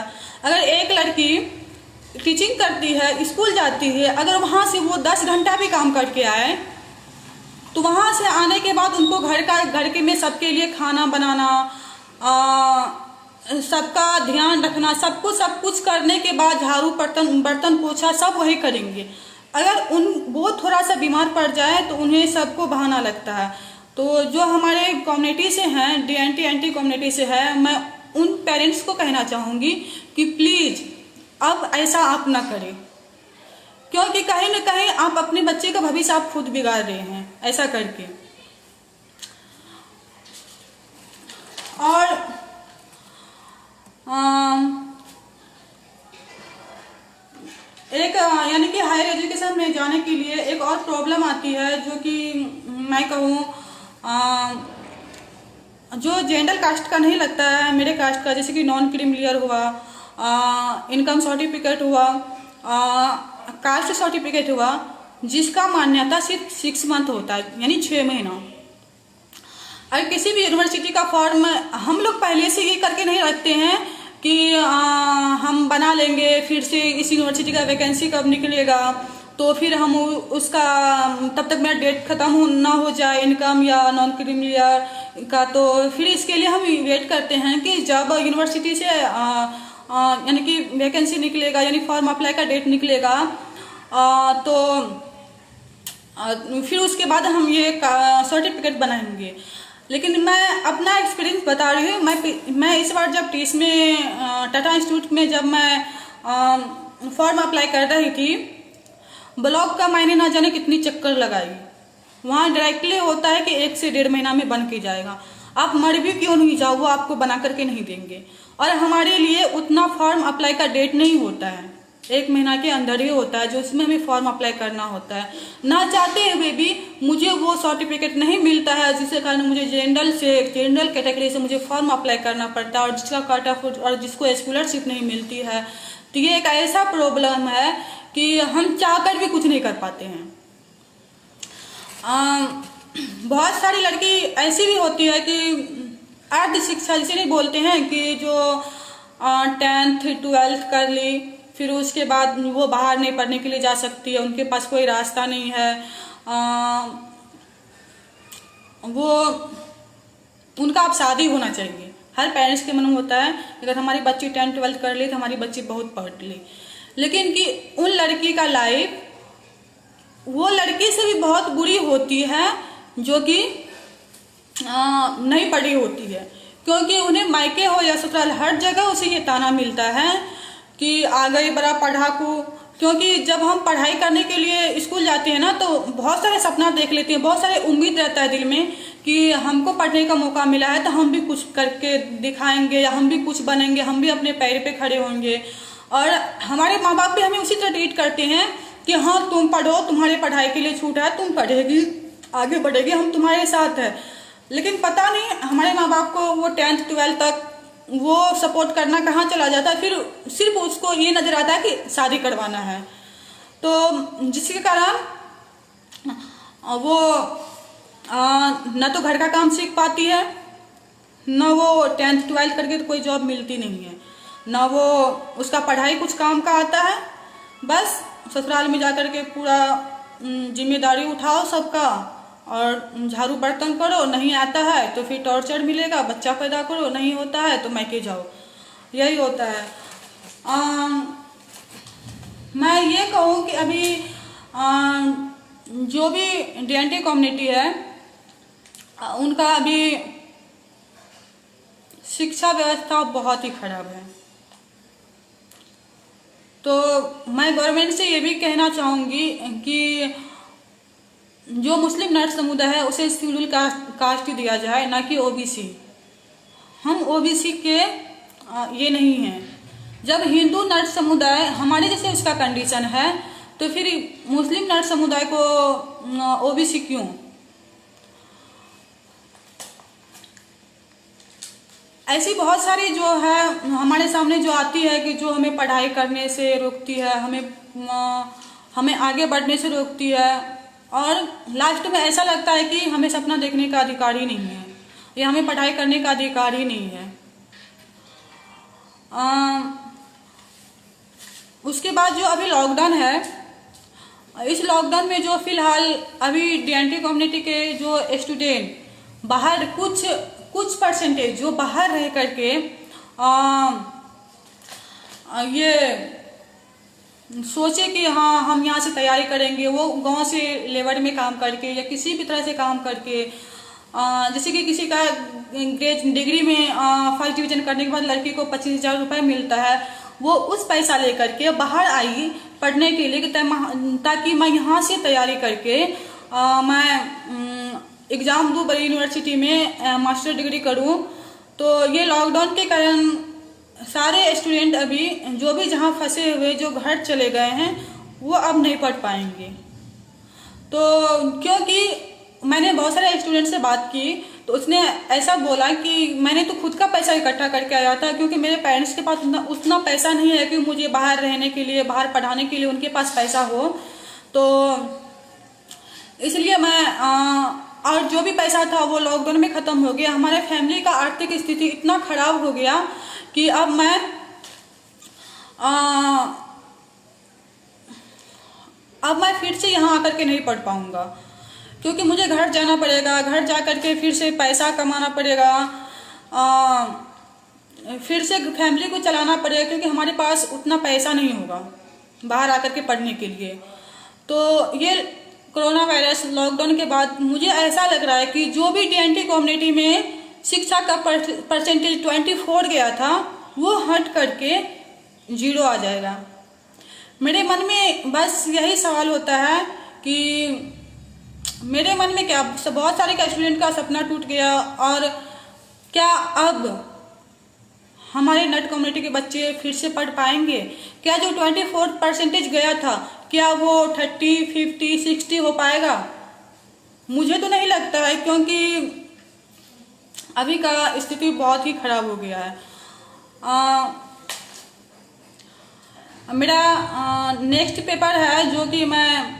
अगर एक लड़की टीचिंग करती है, स्कूल जाती है, अगर वहाँ से वो 10 घंटा भी काम करके आए, तो वहाँ से आने के बाद उनको घर के में सबके लिए खाना बनाना, सबका ध्यान रखना, सब कुछ करने के बाद झाड़ू बर्तन पोछा सब वही करेंगे। अगर वो थोड़ा सा बीमार पड़ जाए तो उन्हें सबको बहाना लगता है। तो जो हमारे कम्युनिटी से हैं, DNT एंटी कम्युनिटी से है, मैं उन पेरेंट्स को कहना चाहूँगी कि प्लीज़ अब ऐसा आप ना करें, क्योंकि कहीं ना कहीं आप अपने बच्चे का भविष्य आप खुद बिगाड़ रहे हैं ऐसा करके। और एक यानी कि हायर एजुकेशन में जाने के लिए एक और प्रॉब्लम आती है, जो कि मैं कहूँ जो जनरल कास्ट का नहीं लगता है, मेरे कास्ट का, जैसे कि नॉन क्रीमिलियर हुआ, इनकम सर्टिफिकेट हुआ, कास्ट सर्टिफिकेट हुआ, जिसका मान्यता सिर्फ 6 मंथ होता है, यानी 6 महीना। अगर किसी भी यूनिवर्सिटी का फॉर्म हम लोग पहले से ये करके नहीं रखते हैं कि हम बना लेंगे, फिर से इस यूनिवर्सिटी का वैकेंसी कब निकलेगा, तो फिर हम उसका तब तक मेरा डेट खत्म ना हो जाए इनकम या नॉन क्रीमिलियर का, तो फिर इसके लिए हम वेट करते हैं कि जब यूनिवर्सिटी से यानी कि वैकेंसी निकलेगा, यानी फॉर्म अप्लाई का डेट निकलेगा, तो फिर उसके बाद हम ये सर्टिफिकेट बनाएंगे। लेकिन मैं अपना एक्सपीरियंस बता रही हूँ। मैं इस बार जब टीस में टाटा इंस्टीट्यूट में जब मैं फॉर्म अप्लाई कर रही थी, ब्लॉक का मैंने ना जाने कितनी चक्कर लगाई। वहाँ डायरेक्टली होता है कि 1 से 1.5 महीना में बन के जाएगा, आप मर भी क्यों नहीं जाओ, वो आपको बना करके नहीं देंगे। और हमारे लिए उतना फॉर्म अप्लाई का डेट नहीं होता है, 1 महीना के अंदर ही होता है, जो उसमें हमें फॉर्म अप्लाई करना होता है। ना चाहते हुए भी मुझे वो सर्टिफिकेट नहीं मिलता है, जिसके कारण मुझे जनरल कैटेगरी से मुझे फॉर्म अप्लाई करना पड़ता है, और जिसका कट ऑफ और जिसको स्कॉलरशिप नहीं मिलती है। तो ये एक ऐसा प्रॉब्लम है कि हम चाहकर भी कुछ नहीं कर पाते हैं। बहुत सारी लड़की ऐसी भी होती है कि अर्ध शिक्षा जिसे नहीं बोलते हैं, कि जो 10th 12th कर ली, फिर उसके बाद वो बाहर नहीं पढ़ने के लिए जा सकती है, उनके पास कोई रास्ता नहीं है। वो उनका अब शादी होना चाहिए, हर पेरेंट्स के मन में होता है अगर हमारी बच्ची 10th 12th कर ली तो हमारी बच्ची बहुत पढ़ ली। लेकिन कि उन लड़की का लाइफ वो लड़की से भी बहुत बुरी होती है जो कि नहीं पढ़ी होती है, क्योंकि उन्हें मायके हो या ससुराल हर जगह उसे ये ताना मिलता है कि आ गई बड़ा पढ़ाकू। क्योंकि जब हम पढ़ाई करने के लिए स्कूल जाते हैं ना, तो बहुत सारे सपना देख लेते हैं, बहुत सारे उम्मीद रहता है दिल में कि हमको पढ़ने का मौका मिला है तो हम भी कुछ करके दिखाएंगे, या हम भी कुछ बनेंगे, हम भी अपने पैर पे खड़े होंगे। और हमारे माँ बाप भी हमें उसी तरह ट्रीट करते हैं कि हाँ तुम पढ़ो, तुम्हारे पढ़ाई के लिए छूट है, तुम पढ़ेगी, आगे बढ़ेगी, हम तुम्हारे साथ है। लेकिन पता नहीं हमारे माँ बाप को वो 10th 12th तक वो सपोर्ट करना कहाँ चला जाता है, फिर सिर्फ उसको ये नजर आता है कि शादी करवाना है। तो जिसके कारण वो न तो घर का काम सीख पाती है, न वो 10th 12th करके तो कोई जॉब मिलती नहीं है, न वो उसका पढ़ाई कुछ काम का आता है। बस ससुराल में जाकर के पूरा जिम्मेदारी उठाओ सबका, और झाड़ू बर्तन करो, नहीं आता है तो फिर टॉर्चर मिलेगा, बच्चा पैदा करो, नहीं होता है तो मैके जाओ, यही होता है। मैं ये कहूँ कि अभी जो भी DNT कम्युनिटी है उनका अभी शिक्षा व्यवस्था बहुत ही खराब है। तो मैं गवर्नमेंट से ये भी कहना चाहूँगी कि जो मुस्लिम नर समुदाय है उसे शेड्यूल कास्ट दिया जाए, ना कि OBC। हम OBC के ये नहीं हैं। जब हिंदू नर समुदाय हमारे जैसे उसका कंडीशन है तो फिर मुस्लिम नर समुदाय को OBC क्यों? ऐसी बहुत सारी जो है हमारे सामने जो आती है कि जो हमें पढ़ाई करने से रोकती है, हमें आगे बढ़ने से रोकती है, और लास्ट में ऐसा लगता है कि हमें सपना देखने का अधिकार ही नहीं है, या हमें पढ़ाई करने का अधिकार ही नहीं है। उसके बाद जो अभी लॉकडाउन है, इस लॉकडाउन में जो फिलहाल अभी DNT कम्युनिटी के जो स्टूडेंट बाहर कुछ परसेंटेज जो बाहर रह करके ये सोचे कि हाँ हम यहाँ से तैयारी करेंगे, वो गांव से लेबर में काम करके या किसी भी तरह से काम करके, जैसे कि किसी का डिग्री में फर्स्ट डिवीजन करने के बाद लड़की को 25,000 रुपये मिलता है, वो उस पैसा लेकर के बाहर आई पढ़ने के लिए ताकि मैं यहाँ से तैयारी करके मैं एग्ज़ाम दूँ बड़ी यूनिवर्सिटी में मास्टर डिग्री करूँ। तो ये लॉकडाउन के कारण सारे स्टूडेंट अभी जो भी जहाँ फंसे हुए जो घर चले गए हैं वो अब नहीं पढ़ पाएंगे। तो क्योंकि मैंने बहुत सारे स्टूडेंट से बात की तो उसने ऐसा बोला कि मैंने तो खुद का पैसा इकट्ठा करके आया था, क्योंकि मेरे पेरेंट्स के पास उतना पैसा नहीं है कि मुझे बाहर रहने के लिए, बाहर पढ़ाने के लिए उनके पास पैसा हो। तो इसलिए मैं और जो भी पैसा था वो लॉकडाउन में ख़त्म हो गया। हमारे फैमिली का आर्थिक स्थिति इतना ख़राब हो गया कि अब मैं फिर से यहाँ आकर के नहीं पढ़ पाऊँगा, क्योंकि मुझे घर जाना पड़ेगा, घर जा कर के फिर से पैसा कमाना पड़ेगा, फिर से फैमिली को चलाना पड़ेगा, क्योंकि हमारे पास उतना पैसा नहीं होगा बाहर आकर के पढ़ने के लिए। तो ये कोरोना वायरस लॉकडाउन के बाद मुझे ऐसा लग रहा है कि जो भी DNT कम्युनिटी में शिक्षा का परसेंटेज 24 गया था वो हट करके 0 आ जाएगा। मेरे मन में बस यही सवाल होता है कि मेरे मन में क्या बहुत सारे का स्टूडेंट का सपना टूट गया, और क्या अब हमारे नट कम्युनिटी के बच्चे फिर से पढ़ पाएंगे? क्या जो 24% गया था क्या वो 30, 50, 60 हो पाएगा? मुझे तो नहीं लगता है, क्योंकि अभी का स्थिति बहुत ही खराब हो गया है। मेरा नेक्स्ट पेपर है जो कि मैं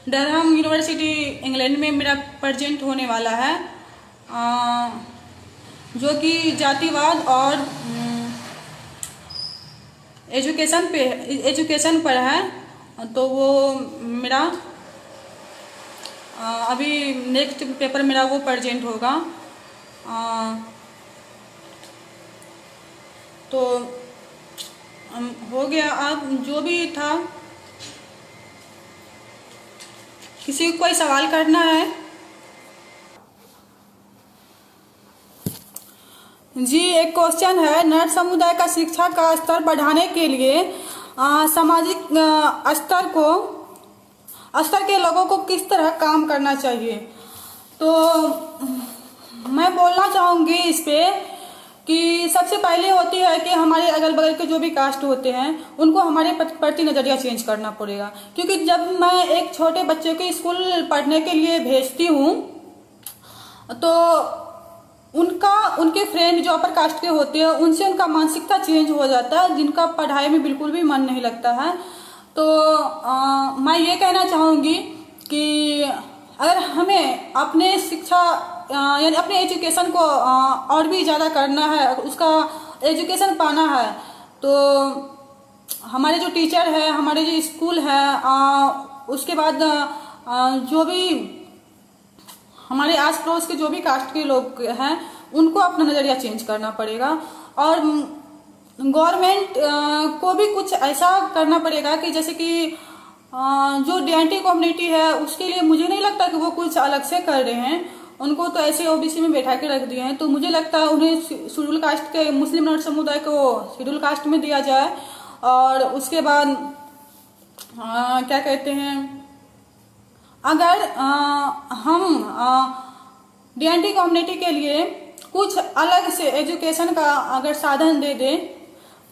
डरहम यूनिवर्सिटी इंग्लैंड में मेरा प्रेजेंट होने वाला है, जो कि जातिवाद और एजुकेशन पर है। तो वो मेरा अभी नेक्स्ट पेपर मेरा वो प्रेजेंट होगा। तो हो गया। अब जो भी था, किसी को कोई सवाल करना है? जी, एक क्वेश्चन है, नर समुदाय का शिक्षा का स्तर बढ़ाने के लिए सामाजिक स्तर के लोगों को किस तरह काम करना चाहिए? तो मैं बोलना चाहूँगी इस पे कि सबसे पहले होती है कि हमारे अगल बगल के जो भी कास्ट होते हैं उनको हमारे प्रति नज़रिया चेंज करना पड़ेगा। क्योंकि जब मैं एक छोटे बच्चे को स्कूल पढ़ने के लिए भेजती हूँ तो उनके फ्रेंड जो अपर कास्ट के होते हैं उनसे उनका मानसिकता चेंज हो जाता है, जिनका पढ़ाई में बिल्कुल भी मन नहीं लगता है। तो मैं ये कहना चाहूँगी कि अगर हमें अपने शिक्षा यानी अपने एजुकेशन को और भी ज़्यादा करना है, उसका एजुकेशन पाना है, तो हमारे जो टीचर है, हमारे जो स्कूल है, उसके बाद जो भी हमारे आस पड़ोस के जो भी कास्ट के लोग हैं उनको अपना नज़रिया चेंज करना पड़ेगा। और गवर्नमेंट को भी कुछ ऐसा करना पड़ेगा कि जैसे कि जो डीएनटी कम्युनिटी है उसके लिए मुझे नहीं लगता कि वो कुछ अलग से कर रहे हैं, उनको तो ऐसे ओबीसी में बैठा के रख दिए हैं। तो मुझे लगता है उन्हें शेड्यूल कास्ट के मुस्लिम नर समुदाय को शेड्यूल कास्ट में दिया जाए। और उसके बाद क्या कहते हैं, अगर हम डीएनटी कम्युनिटी के लिए कुछ अलग से एजुकेशन का अगर साधन दे दें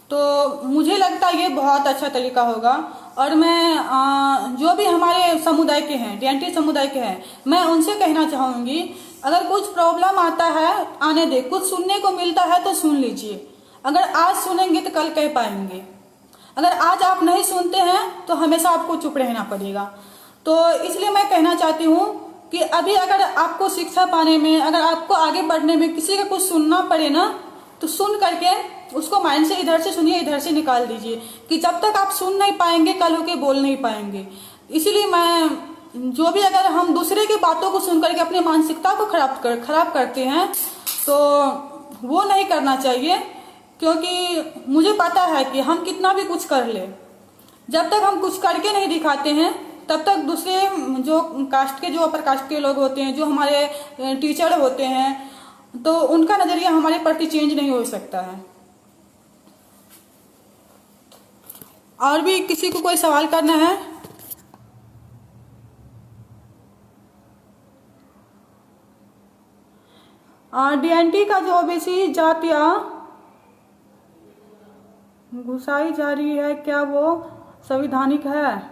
तो मुझे लगता है ये बहुत अच्छा तरीका होगा। और मैं जो भी हमारे समुदाय के हैं, डीएनटी समुदाय के हैं, मैं उनसे कहना चाहूँगी अगर कुछ प्रॉब्लम आता है आने दे, कुछ सुनने को मिलता है तो सुन लीजिए। अगर आज सुनेंगे तो कल कह पाएंगे, अगर आज आप नहीं सुनते हैं तो हमेशा आपको चुप रहना पड़ेगा। तो इसलिए मैं कहना चाहती हूँ कि अभी अगर आपको शिक्षा पाने में, अगर आपको आगे बढ़ने में किसी का कुछ सुनना पड़े ना, तो सुन करके उसको माइंड से इधर से सुनिए, इधर से निकाल दीजिए, कि जब तक आप सुन नहीं पाएंगे कल होके बोल नहीं पाएंगे। इसीलिए मैं जो भी अगर हम दूसरे की बातों को सुन करके अपनी मानसिकता को खराब करते हैं तो वो नहीं करना चाहिए। क्योंकि मुझे पता है कि हम कितना भी कुछ कर ले, जब तक हम कुछ करके नहीं दिखाते हैं तब तक दूसरे जो कास्ट के, जो अपर कास्ट के लोग होते हैं, जो हमारे टीचर होते हैं, तो उनका नजरिया हमारे प्रति चेंज नहीं हो सकता है। और भी किसी को कोई सवाल करना है? डीएनटी का जो ओबीसी जातियां घुसाई जा रही है, क्या वो संवैधानिक है?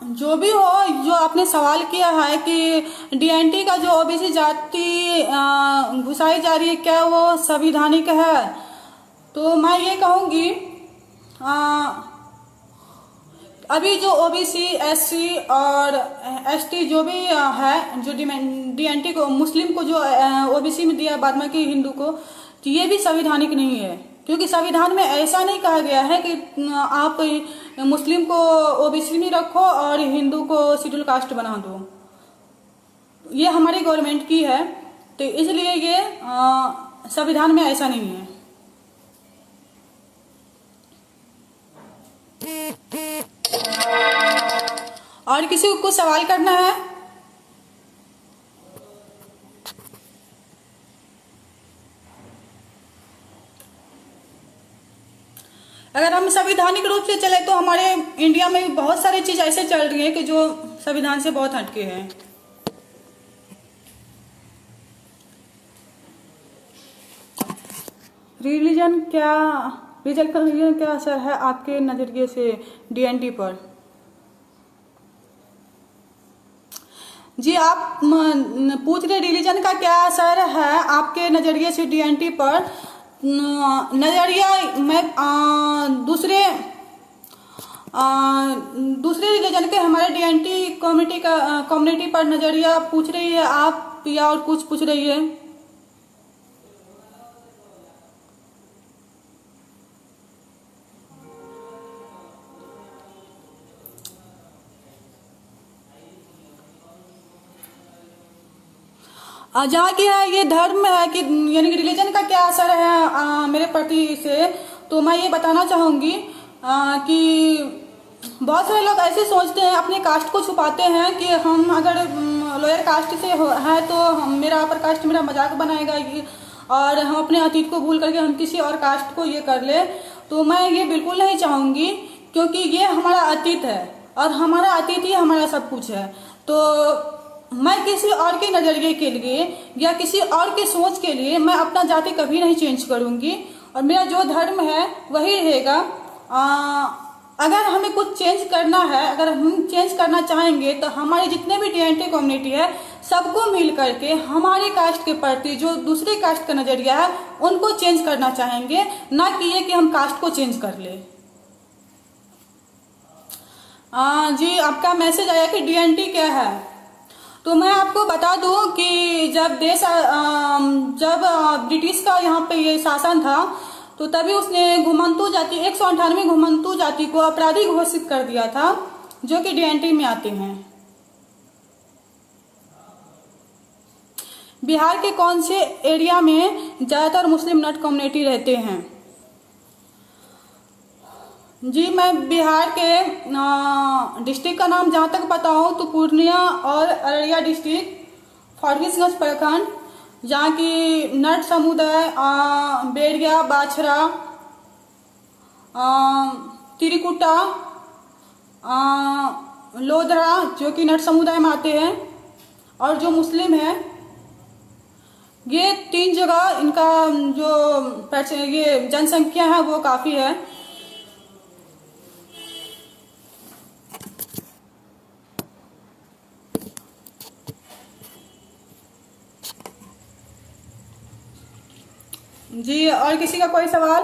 जो भी हो, जो आपने सवाल किया है कि डीएनटी का जो ओबीसी जाति घुसाई जा रही है, क्या वो संवैधानिक है, तो मैं ये कहूँगी अभी जो ओबीसी, एससी और एसटी जो भी है, जो डीएनटी को, मुस्लिम को जो ओबीसी में दिया, बाद में कि हिंदू को, तो ये भी संवैधानिक नहीं है। क्योंकि संविधान में ऐसा नहीं कहा गया है कि आप मुस्लिम को ओबीसी में रखो और हिंदू को शेड्यूल कास्ट बना दो। ये हमारी गवर्नमेंट की है, तो इसलिए ये संविधान में ऐसा नहीं है। और किसी को कुछ सवाल करना है? अगर हम संवैधानिक रूप से चले तो हमारे इंडिया में बहुत सारी चीज ऐसे चल रही है कि जो संविधान से बहुत हटके हैं। रिलीजन क्या असर है आपके नजरिए से डीएनटी पर? जी, आप पूछ रहे रिलीजन का क्या असर है आपके नजरिए से डीएनटी पर। नजरिया मैं दूसरे रिलीजन के हमारे डीएनटी कम्युनिटी पर नजरिया पूछ रही है आप, या और कुछ पूछ रही है? जहाँ की है ये धर्म है कि यानी कि रिलीजन का क्या असर है मेरे प्रति से, तो मैं ये बताना चाहूँगी कि बहुत सारे लोग ऐसे सोचते हैं, अपने कास्ट को छुपाते हैं कि हम अगर लोअर कास्ट से है तो मेरा अपर कास्ट मेरा मजाक बनाएगा, ये, और हम अपने अतीत को भूल करके हम किसी और कास्ट को ये कर ले। तो मैं ये बिल्कुल नहीं चाहूँगी, क्योंकि ये हमारा अतीत है और हमारा अतीत ही हमारा सब कुछ है। तो मैं किसी और के नजरिए के लिए या किसी और के सोच के लिए मैं अपना जाति कभी नहीं चेंज करूंगी, और मेरा जो धर्म है वही रहेगा। अगर हमें कुछ चेंज करना है, अगर हम चेंज करना चाहेंगे तो हमारे जितने भी DNT कम्युनिटी है सबको मिल करके हमारी कास्ट के प्रति जो दूसरी कास्ट का नजरिया है उनको चेंज करना चाहेंगे, ना कि ये कि हम कास्ट को चेंज कर ले। जी आपका मैसेज आया कि DNT क्या है, तो मैं आपको बता दूं कि जब ब्रिटिश का यहाँ पे ये शासन था तो तभी उसने घुमंतू जाति 198 घुमंतू जाति को अपराधी घोषित कर दिया था, जो कि DNT में आते हैं। बिहार के कौन से एरिया में ज्यादातर मुस्लिम नट कम्युनिटी रहते हैं? जी मैं बिहार के डिस्ट्रिक्ट का नाम जहाँ तक पता हो तो पूर्णिया और अररिया डिस्ट्रिक्ट, फारबिसगंज प्रखंड, जहाँ की नट समुदाय बेड़िया, बाछरा, तिरिकुटा, लोधरा जो कि नट समुदाय में आते हैं, और जो मुस्लिम है, ये 3 जगह इनका जो ये जनसंख्या है वो काफी है। जी और किसी का कोई सवाल?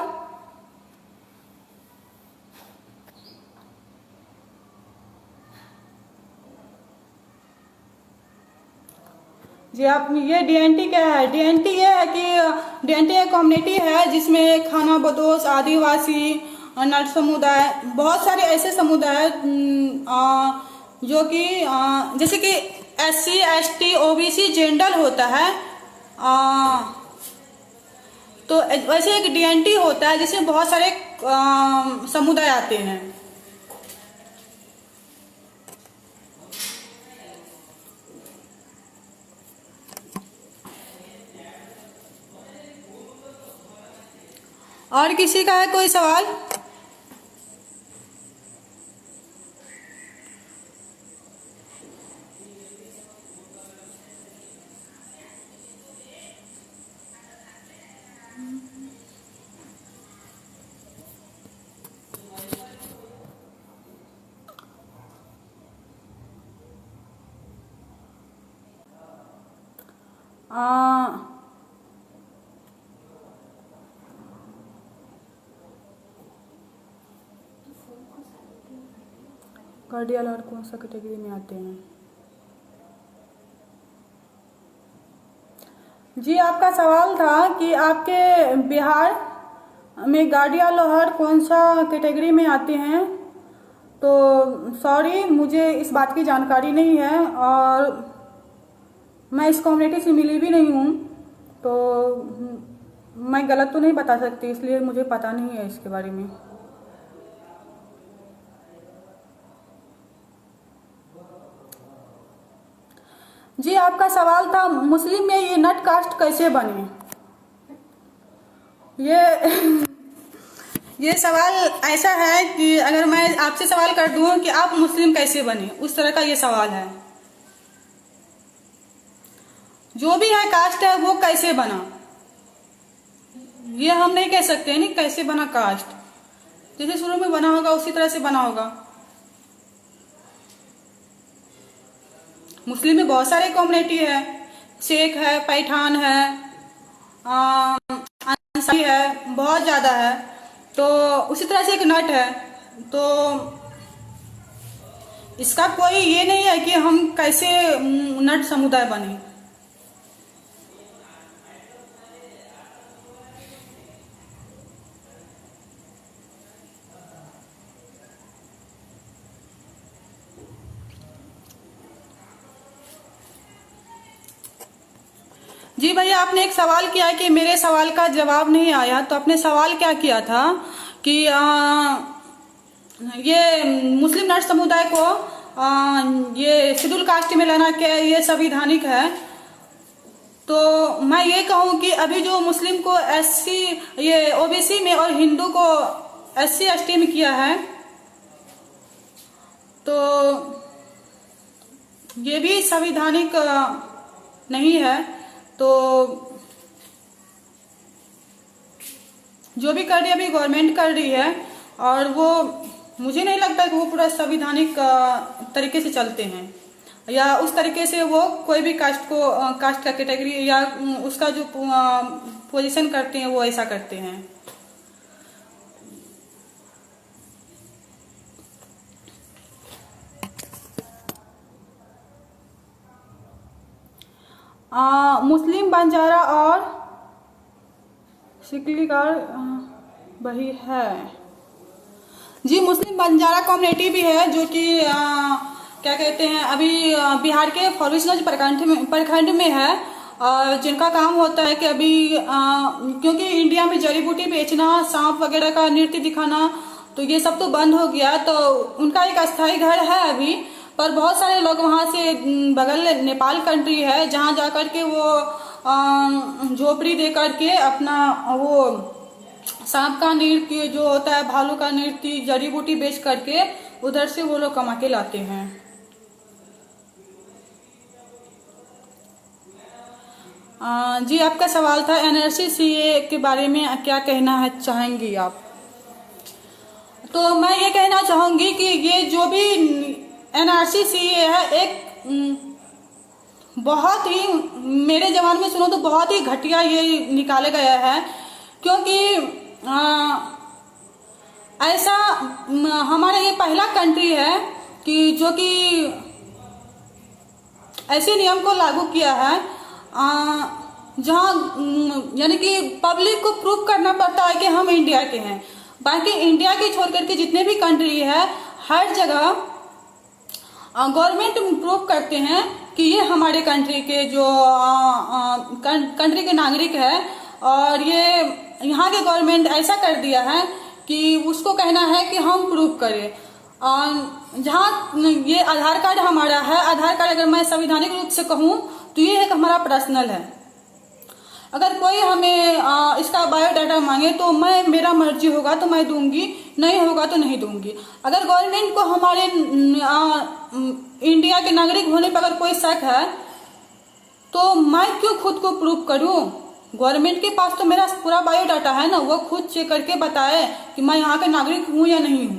जी आप ये DNT क्या है? DNT ये है कि DNT एक कम्युनिटी है जिसमें खाना बदोश, आदिवासी, नट समुदाय, बहुत सारे ऐसे समुदाय जो कि जैसे कि SC ST OBC जनरल होता है, तो वैसे एक DNT होता है जिसमें बहुत सारे समुदाय आते हैं। और किसी का है कोई सवाल? गार्डियल और कौन सा कैटेगरी में आते हैं? जी आपका सवाल था कि आपके बिहार में गार्डिया लोहार कौन सा कैटेगरी में आते हैं, तो सॉरी मुझे इस बात की जानकारी नहीं है और मैं इस कम्युनिटी से मिली भी नहीं हूँ, तो मैं गलत तो नहीं बता सकती, इसलिए मुझे पता नहीं है इसके बारे में। जी आपका सवाल था मुस्लिम में ये नट कास्ट कैसे बने? ये सवाल ऐसा है कि अगर मैं आपसे सवाल कर दूं कि आप मुस्लिम कैसे बने, उस तरह का ये सवाल है। जो भी है कास्ट है वो कैसे बना, ये हम नहीं कह सकते नहीं कैसे बना कास्ट, जैसे शुरू में बना होगा उसी तरह से बना होगा। मुस्लिम में बहुत सारे कम्युनिटी है, शेख है, पैठान है, अंसारी है, बहुत ज्यादा है, तो उसी तरह से एक नट है। तो इसका कोई ये नहीं है कि हम कैसे नट समुदाय बने। जी भैया आपने एक सवाल किया कि मेरे सवाल का जवाब नहीं आया, तो आपने सवाल क्या किया था कि ये मुस्लिम नट समुदाय को ये शेड्यूल कास्ट में लाना क्या ये संवैधानिक है। तो मैं ये कहूँ कि अभी जो मुस्लिम को SC ये OBC में और हिंदू को SC ST में किया है, तो ये भी संवैधानिक नहीं है। तो जो भी कर रही है अभी गवर्नमेंट कर रही है, और वो मुझे नहीं लगता कि वो पूरा संवैधानिक तरीके से चलते हैं, या उस तरीके से वो कोई भी कास्ट का कैटेगरी या उसका जो पोजीशन करते हैं वो ऐसा करते हैं। मुस्लिम, बंजारा और सिकलीगढ़ वही है जी। मुस्लिम बंजारा कम्युनिटी भी है जो कि क्या कहते हैं अभी बिहार के फॉरबिसगंज प्रखंड में है, और जिनका काम होता है कि अभी क्योंकि इंडिया में जड़ी बूटी बेचना, सांप वगैरह का नृत्य दिखाना, तो ये सब तो बंद हो गया। तो उनका एक अस्थायी घर है अभी, पर बहुत सारे लोग वहां से, बगल नेपाल कंट्री है जहां जाकर के वो झोपड़ी दे करके अपना वो सांप का नृत्य जो होता है, भालू का नृत्य, जड़ी बूटी बेच करके उधर से वो लोग कमा के लाते हैं। जी, आपका सवाल था एनआरसी सीए के बारे में क्या कहना है चाहेंगी आप। तो मैं ये कहना चाहूंगी कि ये जो भी एनआरसी सीए है एक बहुत ही, मेरे जमाने में सुनो तो बहुत ही घटिया ये निकाला गया है, क्योंकि ऐसा हमारा ये पहला कंट्री है कि जो कि ऐसे नियम को लागू किया है जहां यानी कि पब्लिक को प्रूव करना पड़ता है कि हम इंडिया के हैं। बाकी इंडिया के छोड़ करके जितने भी कंट्री है, हर जगह गवर्नमेंट प्रूव करते हैं कि ये हमारे कंट्री के जो कंट्री के नागरिक है, और ये यहाँ के गवर्नमेंट ऐसा कर दिया है कि उसको कहना है कि हम प्रूव करें। जहाँ ये आधार कार्ड हमारा है, आधार कार्ड अगर मैं संवैधानिक रूप से कहूँ तो ये एक हमारा पर्सनल है। अगर कोई हमें इसका बायोडाटा मांगे तो मेरा मर्जी होगा तो मैं दूंगी, नहीं होगा तो नहीं दूंगी। अगर गवर्नमेंट को हमारे इंडिया के नागरिक होने पर अगर कोई शक है तो मैं क्यों खुद को प्रूव करूं। गवर्नमेंट के पास तो मेरा पूरा बायोडाटा है ना, वो खुद चेक करके बताए कि मैं यहाँ का नागरिक हूं या नहीं हूं।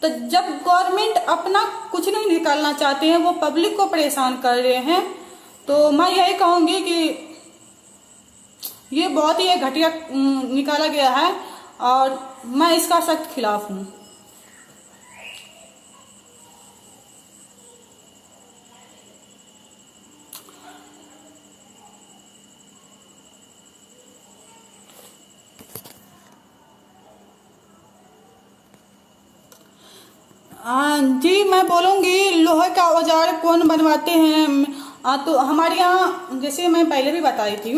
तो जब गवर्नमेंट अपना कुछ नहीं निकालना चाहते हैं, वो पब्लिक को परेशान कर रहे हैं, तो मैं यही कहूंगी कि ये बहुत ही घटिया निकाला गया है और मैं इसका सख्त खिलाफ हूं। जी, मैं बोलूंगी लोहे का औजार कौन बनवाते हैं। तो हमारे यहाँ, जैसे मैं पहले भी बताई थी,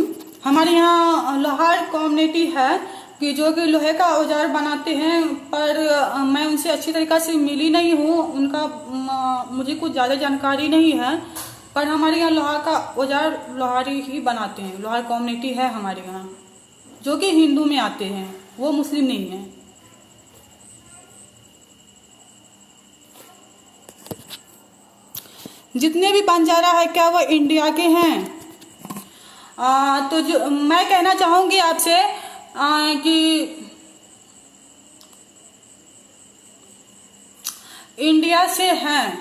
हमारे यहाँ लोहार कम्युनिटी है कि जो कि लोहे का औजार बनाते हैं, पर मैं उनसे अच्छी तरीक़ा से मिली नहीं हूँ, उनका मुझे कुछ ज़्यादा जानकारी नहीं है। पर हमारे यहाँ लोहा का औजार लोहारी ही बनाते हैं। लोहार कम्युनिटी है हमारे यहाँ जो कि हिंदू में आते हैं, वो मुस्लिम नहीं है। जितने भी बंजारा है क्या वो इंडिया के हैं? तो जो मैं कहना चाहूंगी आपसे कि इंडिया से हैं,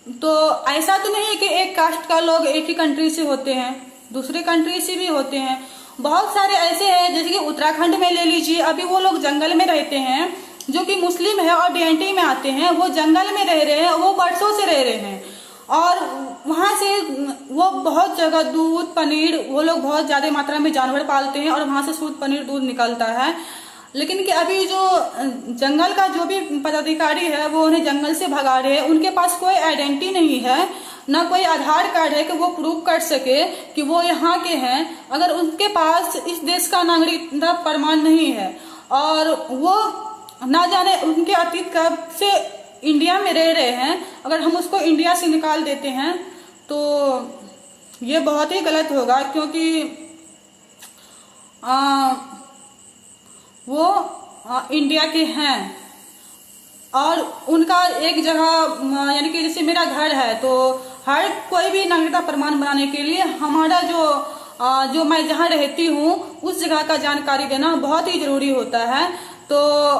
तो ऐसा तो नहीं है कि एक कास्ट का लोग एक ही कंट्री से होते हैं, दूसरे कंट्री से भी होते हैं। बहुत सारे ऐसे हैं, जैसे कि उत्तराखंड में ले लीजिए, अभी वो लोग जंगल में रहते हैं जो कि मुस्लिम है और डीएनटी में आते हैं, वो जंगल में रह रहे हैं, वो वर्षों से रह रहे हैं, और वहां से वो बहुत जगह दूध पनीर, वो लोग बहुत ज्यादा मात्रा में जानवर पालते हैं और वहां से शुद्ध पनीर दूध निकलता है। लेकिन कि अभी जो जंगल का जो भी पदाधिकारी है वो उन्हें जंगल से भगा रहे हैं, उनके पास कोई आइडेंटिटी नहीं है, ना कोई आधार कार्ड है कि वो प्रूव कर सके कि वो यहाँ के हैं। अगर उनके पास इस देश का नागरिकता प्रमाण नहीं है और वो ना जाने उनके अतीत कब से इंडिया में रह रहे हैं, अगर हम उसको इंडिया से निकाल देते हैं तो ये बहुत ही गलत होगा, क्योंकि वो इंडिया के हैं। और उनका एक जगह यानी कि जैसे मेरा घर है, तो हर कोई भी नागरिकता प्रमाण बनाने के लिए हमारा जो मैं जहाँ रहती हूँ उस जगह का जानकारी देना बहुत ही जरूरी होता है। तो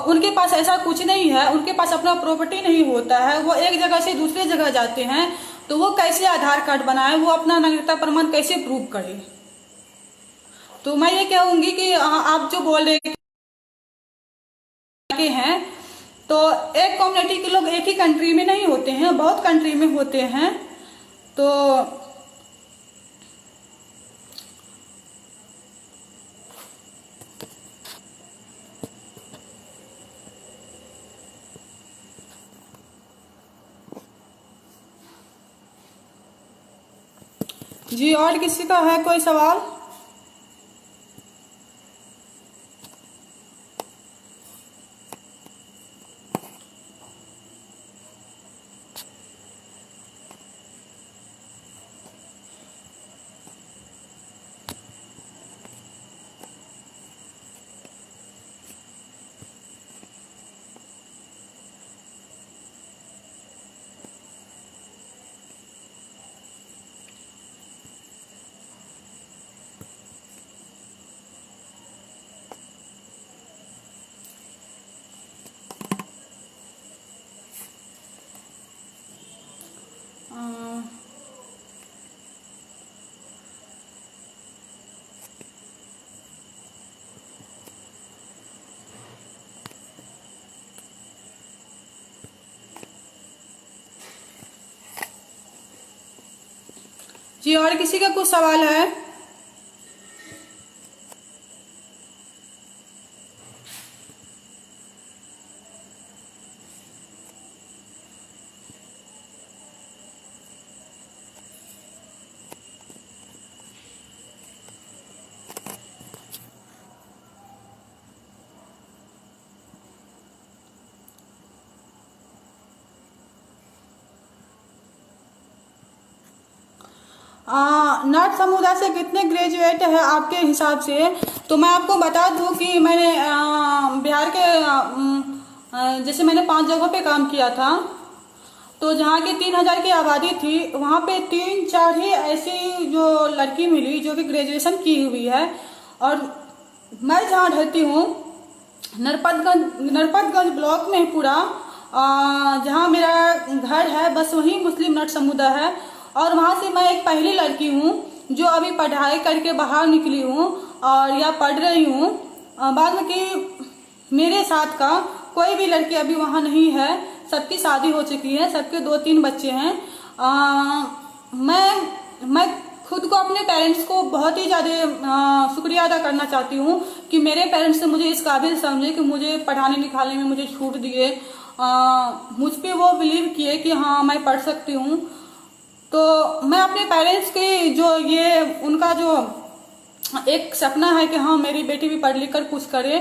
उनके पास ऐसा कुछ नहीं है, उनके पास अपना प्रॉपर्टी नहीं होता है, वो एक जगह से दूसरे जगह जाते हैं, तो वो कैसे आधार कार्ड बनाए, वो अपना नागरिकता प्रमाण कैसे प्रूव करे। तो मैं ये कहूंगी कि आप जो बोल रहे हैं, तो एक कम्युनिटी के लोग एक ही कंट्री में नहीं होते हैं, बहुत कंट्री में होते हैं। तो जी, और किसी का है कोई सवाल? जी, और किसी का कुछ सवाल है? नट समुदाय से कितने ग्रेजुएट है आपके हिसाब से? तो मैं आपको बता दूं कि मैंने बिहार के जैसे मैंने 5 जगहों पे काम किया था, तो जहाँ की 3000 की आबादी थी, वहाँ पे 3-4 ही ऐसी जो लड़की मिली जो कि ग्रेजुएशन की हुई है। और मैं जहाँ रहती हूँ नरपतगंज ब्लॉक में पूरा जहाँ मेरा घर है, बस वही मुस्लिम नट समुदाय है। और वहाँ से मैं एक पहली लड़की हूँ जो अभी पढ़ाई करके बाहर निकली हूँ और या पढ़ रही हूँ। बाद में कि मेरे साथ का कोई भी लड़की अभी वहाँ नहीं है, सबकी शादी हो चुकी है, सबके 2-3 बच्चे हैं। मैं खुद को अपने पेरेंट्स को बहुत ही ज़्यादा शुक्रिया अदा करना चाहती हूँ कि मेरे पेरेंट्स ने मुझे इस काबिल समझे कि मुझे पढ़ाने लिखाने में मुझे छूट दिए, मुझ पे वो बिलीव किए कि हाँ मैं पढ़ सकती हूँ। तो मैं अपने पेरेंट्स के जो ये उनका जो एक सपना है कि हाँ मेरी बेटी भी पढ़ लिख कर कुछ करे,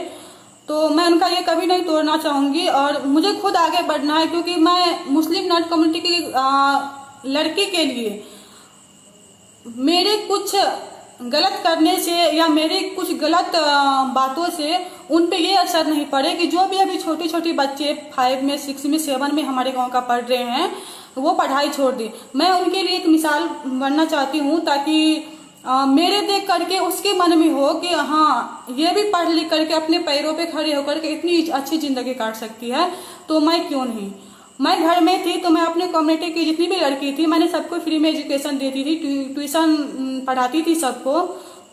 तो मैं उनका ये कभी नहीं तोड़ना चाहूँगी। और मुझे खुद आगे बढ़ना है, क्योंकि मैं मुस्लिम नट कम्युनिटी की लड़की के लिए मेरे कुछ गलत करने से या मेरे कुछ गलत बातों से उन पे ये असर नहीं पड़े कि जो भी अभी छोटी छोटी बच्चे 5 में 6 में 7 में हमारे गांव का पढ़ रहे हैं वो पढ़ाई छोड़ दी। मैं उनके लिए एक मिसाल बनना चाहती हूँ, ताकि मेरे देख करके उसके मन में हो कि हाँ ये भी पढ़ लिख करके अपने पैरों पे खड़े होकर के इतनी अच्छी जिंदगी काट सकती है, तो मैं क्यों नहीं। मैं घर में थी तो मैं अपने कम्युनिटी की जितनी भी लड़की थी मैंने सबको फ्री में एजुकेशन देती थी, ट्यूशन पढ़ाती थी सबको।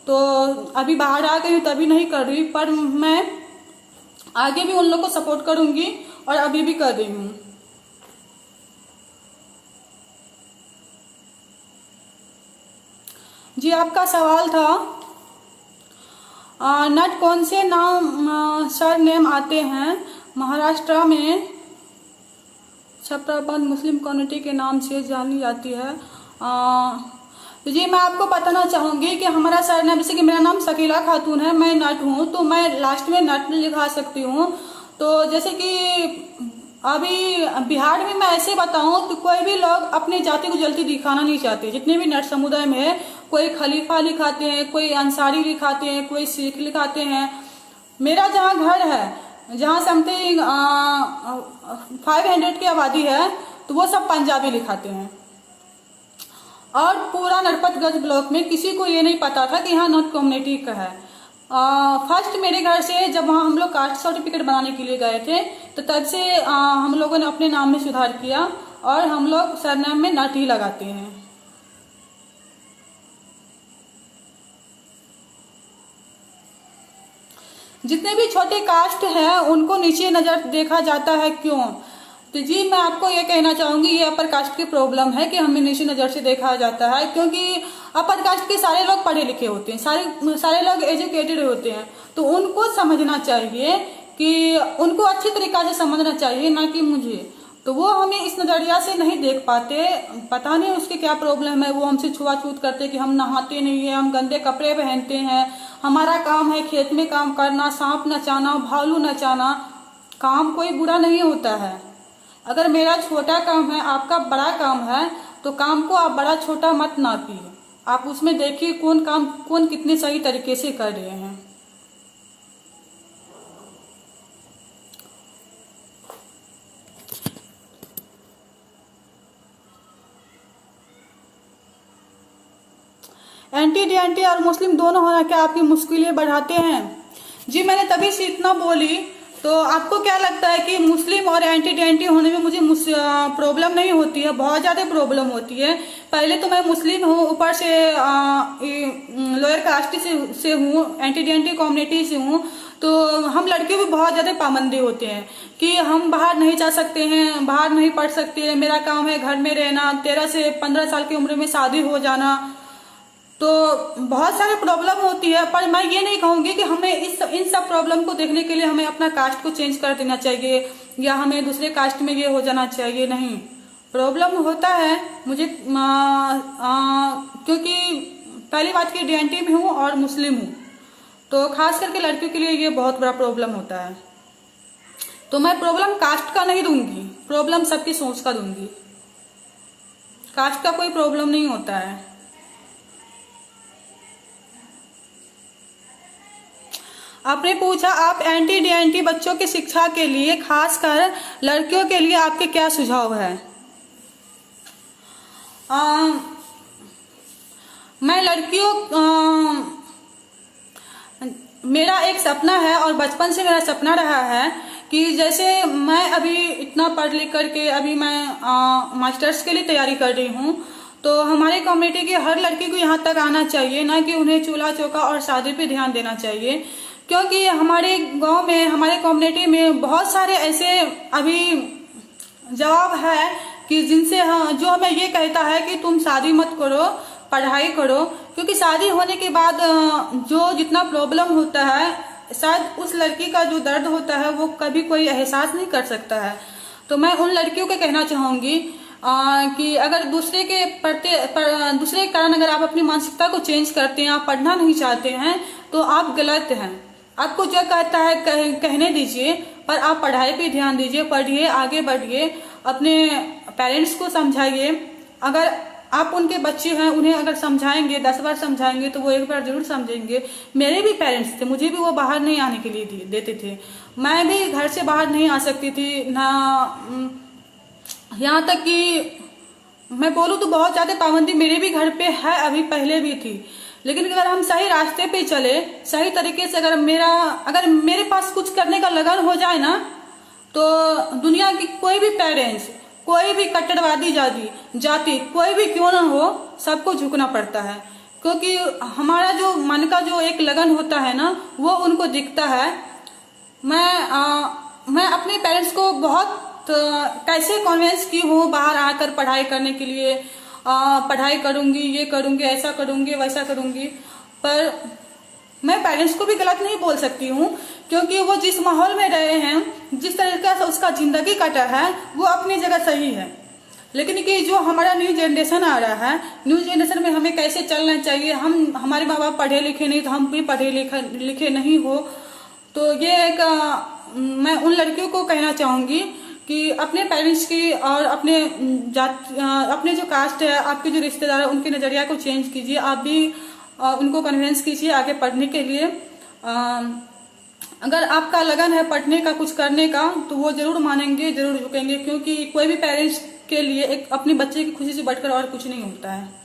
तो अभी बाहर आ गई हूँ तभी नहीं कर रही, पर मैं आगे भी उन लोग को सपोर्ट करूंगी और अभी भी कर रही हूँ। जी, आपका सवाल था नट कौन से नाम सर नेम आते हैं महाराष्ट्र में, छपराबाद मुस्लिम कम्युनिटी के नाम से जानी जाती है। तो जी मैं आपको बताना चाहूँगी कि हमारा सरनेम, जैसे कि मेरा नाम शकीला खातून है, मैं नट हूँ, तो मैं लास्ट में नट लिखा सकती हूँ। तो जैसे कि अभी बिहार में मैं ऐसे बताऊँ तो कोई भी लोग अपनी जाति को जल्दी दिखाना नहीं चाहते। जितने भी नट समुदाय में है, कोई खलीफा लिखाते हैं, कोई अंसारी लिखाते हैं, कोई सिख लिखाते हैं। मेरा जहाँ घर है जहाँ समथिंग 500 की आबादी है तो वो सब पंजाबी लिखाते हैं। और पूरा नरपतगंज ब्लॉक में किसी को ये नहीं पता था कि यहाँ नॉर्थ कम्युनिटी का है। फर्स्ट मेरे घर से जब वहाँ हम लोग कास्ट सर्टिफिकेट बनाने के लिए गए थे तो तब से हम लोगों ने अपने नाम में सुधार किया और हम लोग सरनाम में नट ही लगाते हैं। जितने भी छोटे कास्ट हैं उनको नीचे नजर देखा जाता है, क्यों? तो जी मैं आपको ये कहना चाहूंगी ये अपर कास्ट की प्रॉब्लम है कि हमें नीचे नजर से देखा जाता है, क्योंकि अपर कास्ट के सारे लोग पढ़े लिखे होते हैं, सारे लोग एजुकेटेड होते हैं। तो उनको समझना चाहिए कि उनको अच्छी तरीका से समझना चाहिए, ना कि मुझे। तो वो हमें इस नजरिया से नहीं देख पाते, पता नहीं उसकी क्या प्रॉब्लम है। वो हमसे छुआछूत करते कि हम नहाते नहीं है, हम गंदे कपड़े पहनते हैं, हमारा काम है खेत में काम करना, सांप नचाना, भालू नचाना। काम कोई बुरा नहीं होता है। अगर मेरा छोटा काम है, आपका बड़ा काम है, तो काम को आप बड़ा छोटा मत नापिए। आप उसमें देखिए कौन कितने सही तरीके से कर रहे हैं। एंटी डीएनटी और मुस्लिम दोनों होना क्या आपकी मुश्किलें बढ़ाते हैं? जी मैंने तभी से इतना बोली। तो आपको क्या लगता है कि मुस्लिम और एंटी डीएनटी होने में मुझे प्रॉब्लम नहीं होती है? बहुत ज्यादा प्रॉब्लम होती है। पहले तो मैं मुस्लिम हूँ, ऊपर से लोअर कास्ट से हूँ, एंटी डीएनटी कम्युनिटी से हूँ। तो हम लड़कियों भी बहुत ज्यादा पाबंदी होते हैं कि हम बाहर नहीं जा सकते हैं, बाहर नहीं पढ़ सकते हैं, मेरा काम है घर में रहना, 13 से 15 साल की उम्र में शादी हो जाना। तो बहुत सारे प्रॉब्लम होती है। पर मैं ये नहीं कहूंगी कि हमें इन सब प्रॉब्लम को देखने के लिए हमें अपना कास्ट को चेंज कर देना चाहिए या हमें दूसरे कास्ट में ये हो जाना चाहिए। नहीं, प्रॉब्लम होता है मुझे क्योंकि पहली बात की डीएनटी में हूँ और मुस्लिम हूँ, तो खास करके लड़कियों के लिए ये बहुत बड़ा प्रॉब्लम होता है। तो मैं प्रॉब्लम कास्ट का नहीं दूंगी, प्रॉब्लम सबकी सोच का दूंगी। कास्ट का कोई प्रॉब्लम नहीं होता है। आपने पूछा आप एंटी डीएनटी बच्चों की शिक्षा के लिए, खासकर लड़कियों के लिए आपके क्या सुझाव है? मैं लड़कियों मेरा एक सपना है और बचपन से मेरा सपना रहा है कि जैसे मैं अभी इतना पढ़ लिख करके अभी मैं मास्टर्स के लिए तैयारी कर रही हूँ, तो हमारे कम्युनिटी की हर लड़की को यहाँ तक आना चाहिए, ना कि उन्हें चूल्हा चौका और शादी पे ध्यान देना चाहिए। क्योंकि हमारे गांव में, हमारे कम्युनिटी में बहुत सारे ऐसे अभी जवाब है कि जिनसे जो हमें ये कहता है कि तुम शादी मत करो, पढ़ाई करो। क्योंकि शादी होने के बाद जो जितना प्रॉब्लम होता है, शायद उस लड़की का जो दर्द होता है वो कभी कोई एहसास नहीं कर सकता है। तो मैं उन लड़कियों को कहना चाहूंगी कि अगर दूसरे के कारण अगर आप अपनी मानसिकता को चेंज करते हैं, आप पढ़ना नहीं चाहते हैं, तो आप गलत हैं। आपको जो कहता है कहने दीजिए, पर आप पढ़ाई पे ध्यान दीजिए, पढ़िए, आगे बढ़िए, अपने पेरेंट्स को समझाइए। अगर आप उनके बच्चे हैं, उन्हें अगर समझाएंगे, 10 बार समझाएंगे तो वो एक बार जरूर समझेंगे। मेरे भी पेरेंट्स थे, मुझे भी वो बाहर नहीं आने के लिए देते थे। मैं भी घर से बाहर नहीं आ सकती थी ना, यहाँ तक कि मैं बोलूँ तो बहुत ज्यादा पाबंदी मेरे भी घर पे है, अभी पहले भी थी। लेकिन अगर हम सही रास्ते पे चले, सही तरीके से, अगर मेरे पास कुछ करने का लगन हो जाए ना, तो दुनिया की कोई भी पेरेंट्स, कोई भी कट्टरवादी जाति कोई भी क्यों ना हो, सबको झुकना पड़ता है। क्योंकि हमारा जो मन का जो एक लगन होता है ना, वो उनको दिखता है। मैं अपने पेरेंट्स को बहुत कैसे कन्विंस की हूँ बाहर आकर पढ़ाई करने के लिए, पढ़ाई करूंगी, ये करूंगी, ऐसा करूंगी, वैसा करूंगी। पर मैं पेरेंट्स को भी गलत नहीं बोल सकती हूँ, क्योंकि वो जिस माहौल में रहे हैं, जिस तरीके से उसका जिंदगी कटा है, वो अपनी जगह सही है। लेकिन कि जो हमारा न्यू जनरेशन आ रहा है, न्यू जनरेशन में हमें कैसे चलना चाहिए, हमारे माँ बाप पढ़े लिखे नहीं, तो हम भी पढ़े लिखे नहीं हो। तो ये एक मैं उन लड़कियों को कहना चाहूंगी कि अपने पेरेंट्स की और अपने जो कास्ट है, आपके जो रिश्तेदार है, उनके नजरिया को चेंज कीजिए। आप भी उनको कन्विंस कीजिए आगे पढ़ने के लिए। अगर आपका लगन है पढ़ने का, कुछ करने का, तो वो जरूर मानेंगे, जरूर झुकेंगे, क्योंकि कोई भी पेरेंट्स के लिए एक अपनी बच्चे की खुशी से बढ़कर और कुछ नहीं होता है।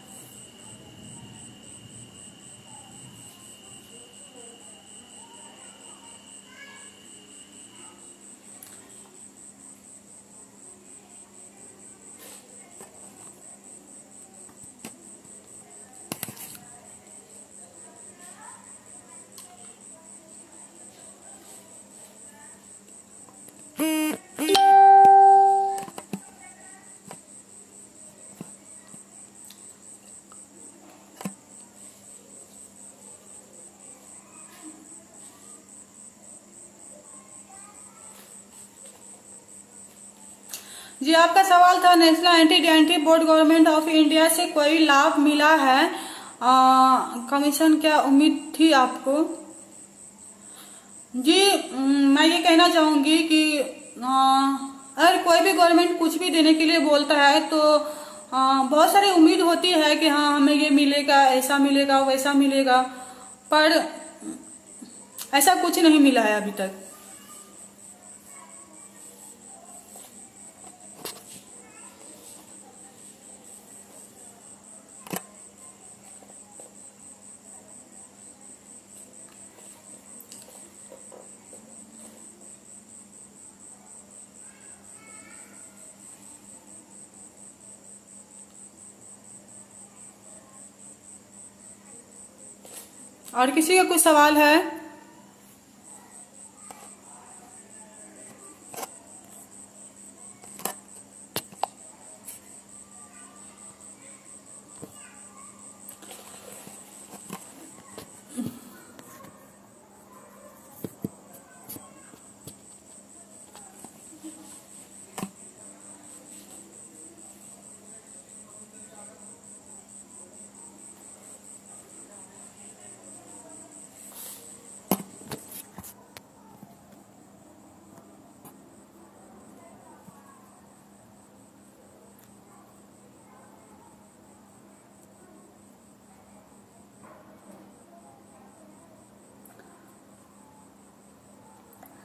जी, आपका सवाल था नेशनल एंटी डैंटी बोर्ड गवर्नमेंट ऑफ इंडिया से कोई लाभ मिला है, कमीशन क्या उम्मीद थी आपको? जी, मैं ये कहना चाहूंगी कि अगर कोई भी गवर्नमेंट कुछ भी देने के लिए बोलता है तो बहुत सारी उम्मीद होती है कि हाँ हमें ये मिलेगा, ऐसा मिलेगा, वैसा मिलेगा, पर ऐसा कुछ नहीं मिला है अभी तक। और किसी का कुछ सवाल है?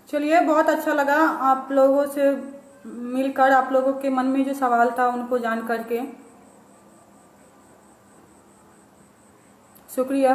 चलिए, बहुत अच्छा लगा आप लोगों से मिलकर, आप लोगों के मन में जो सवाल था उनको जान करके। शुक्रिया।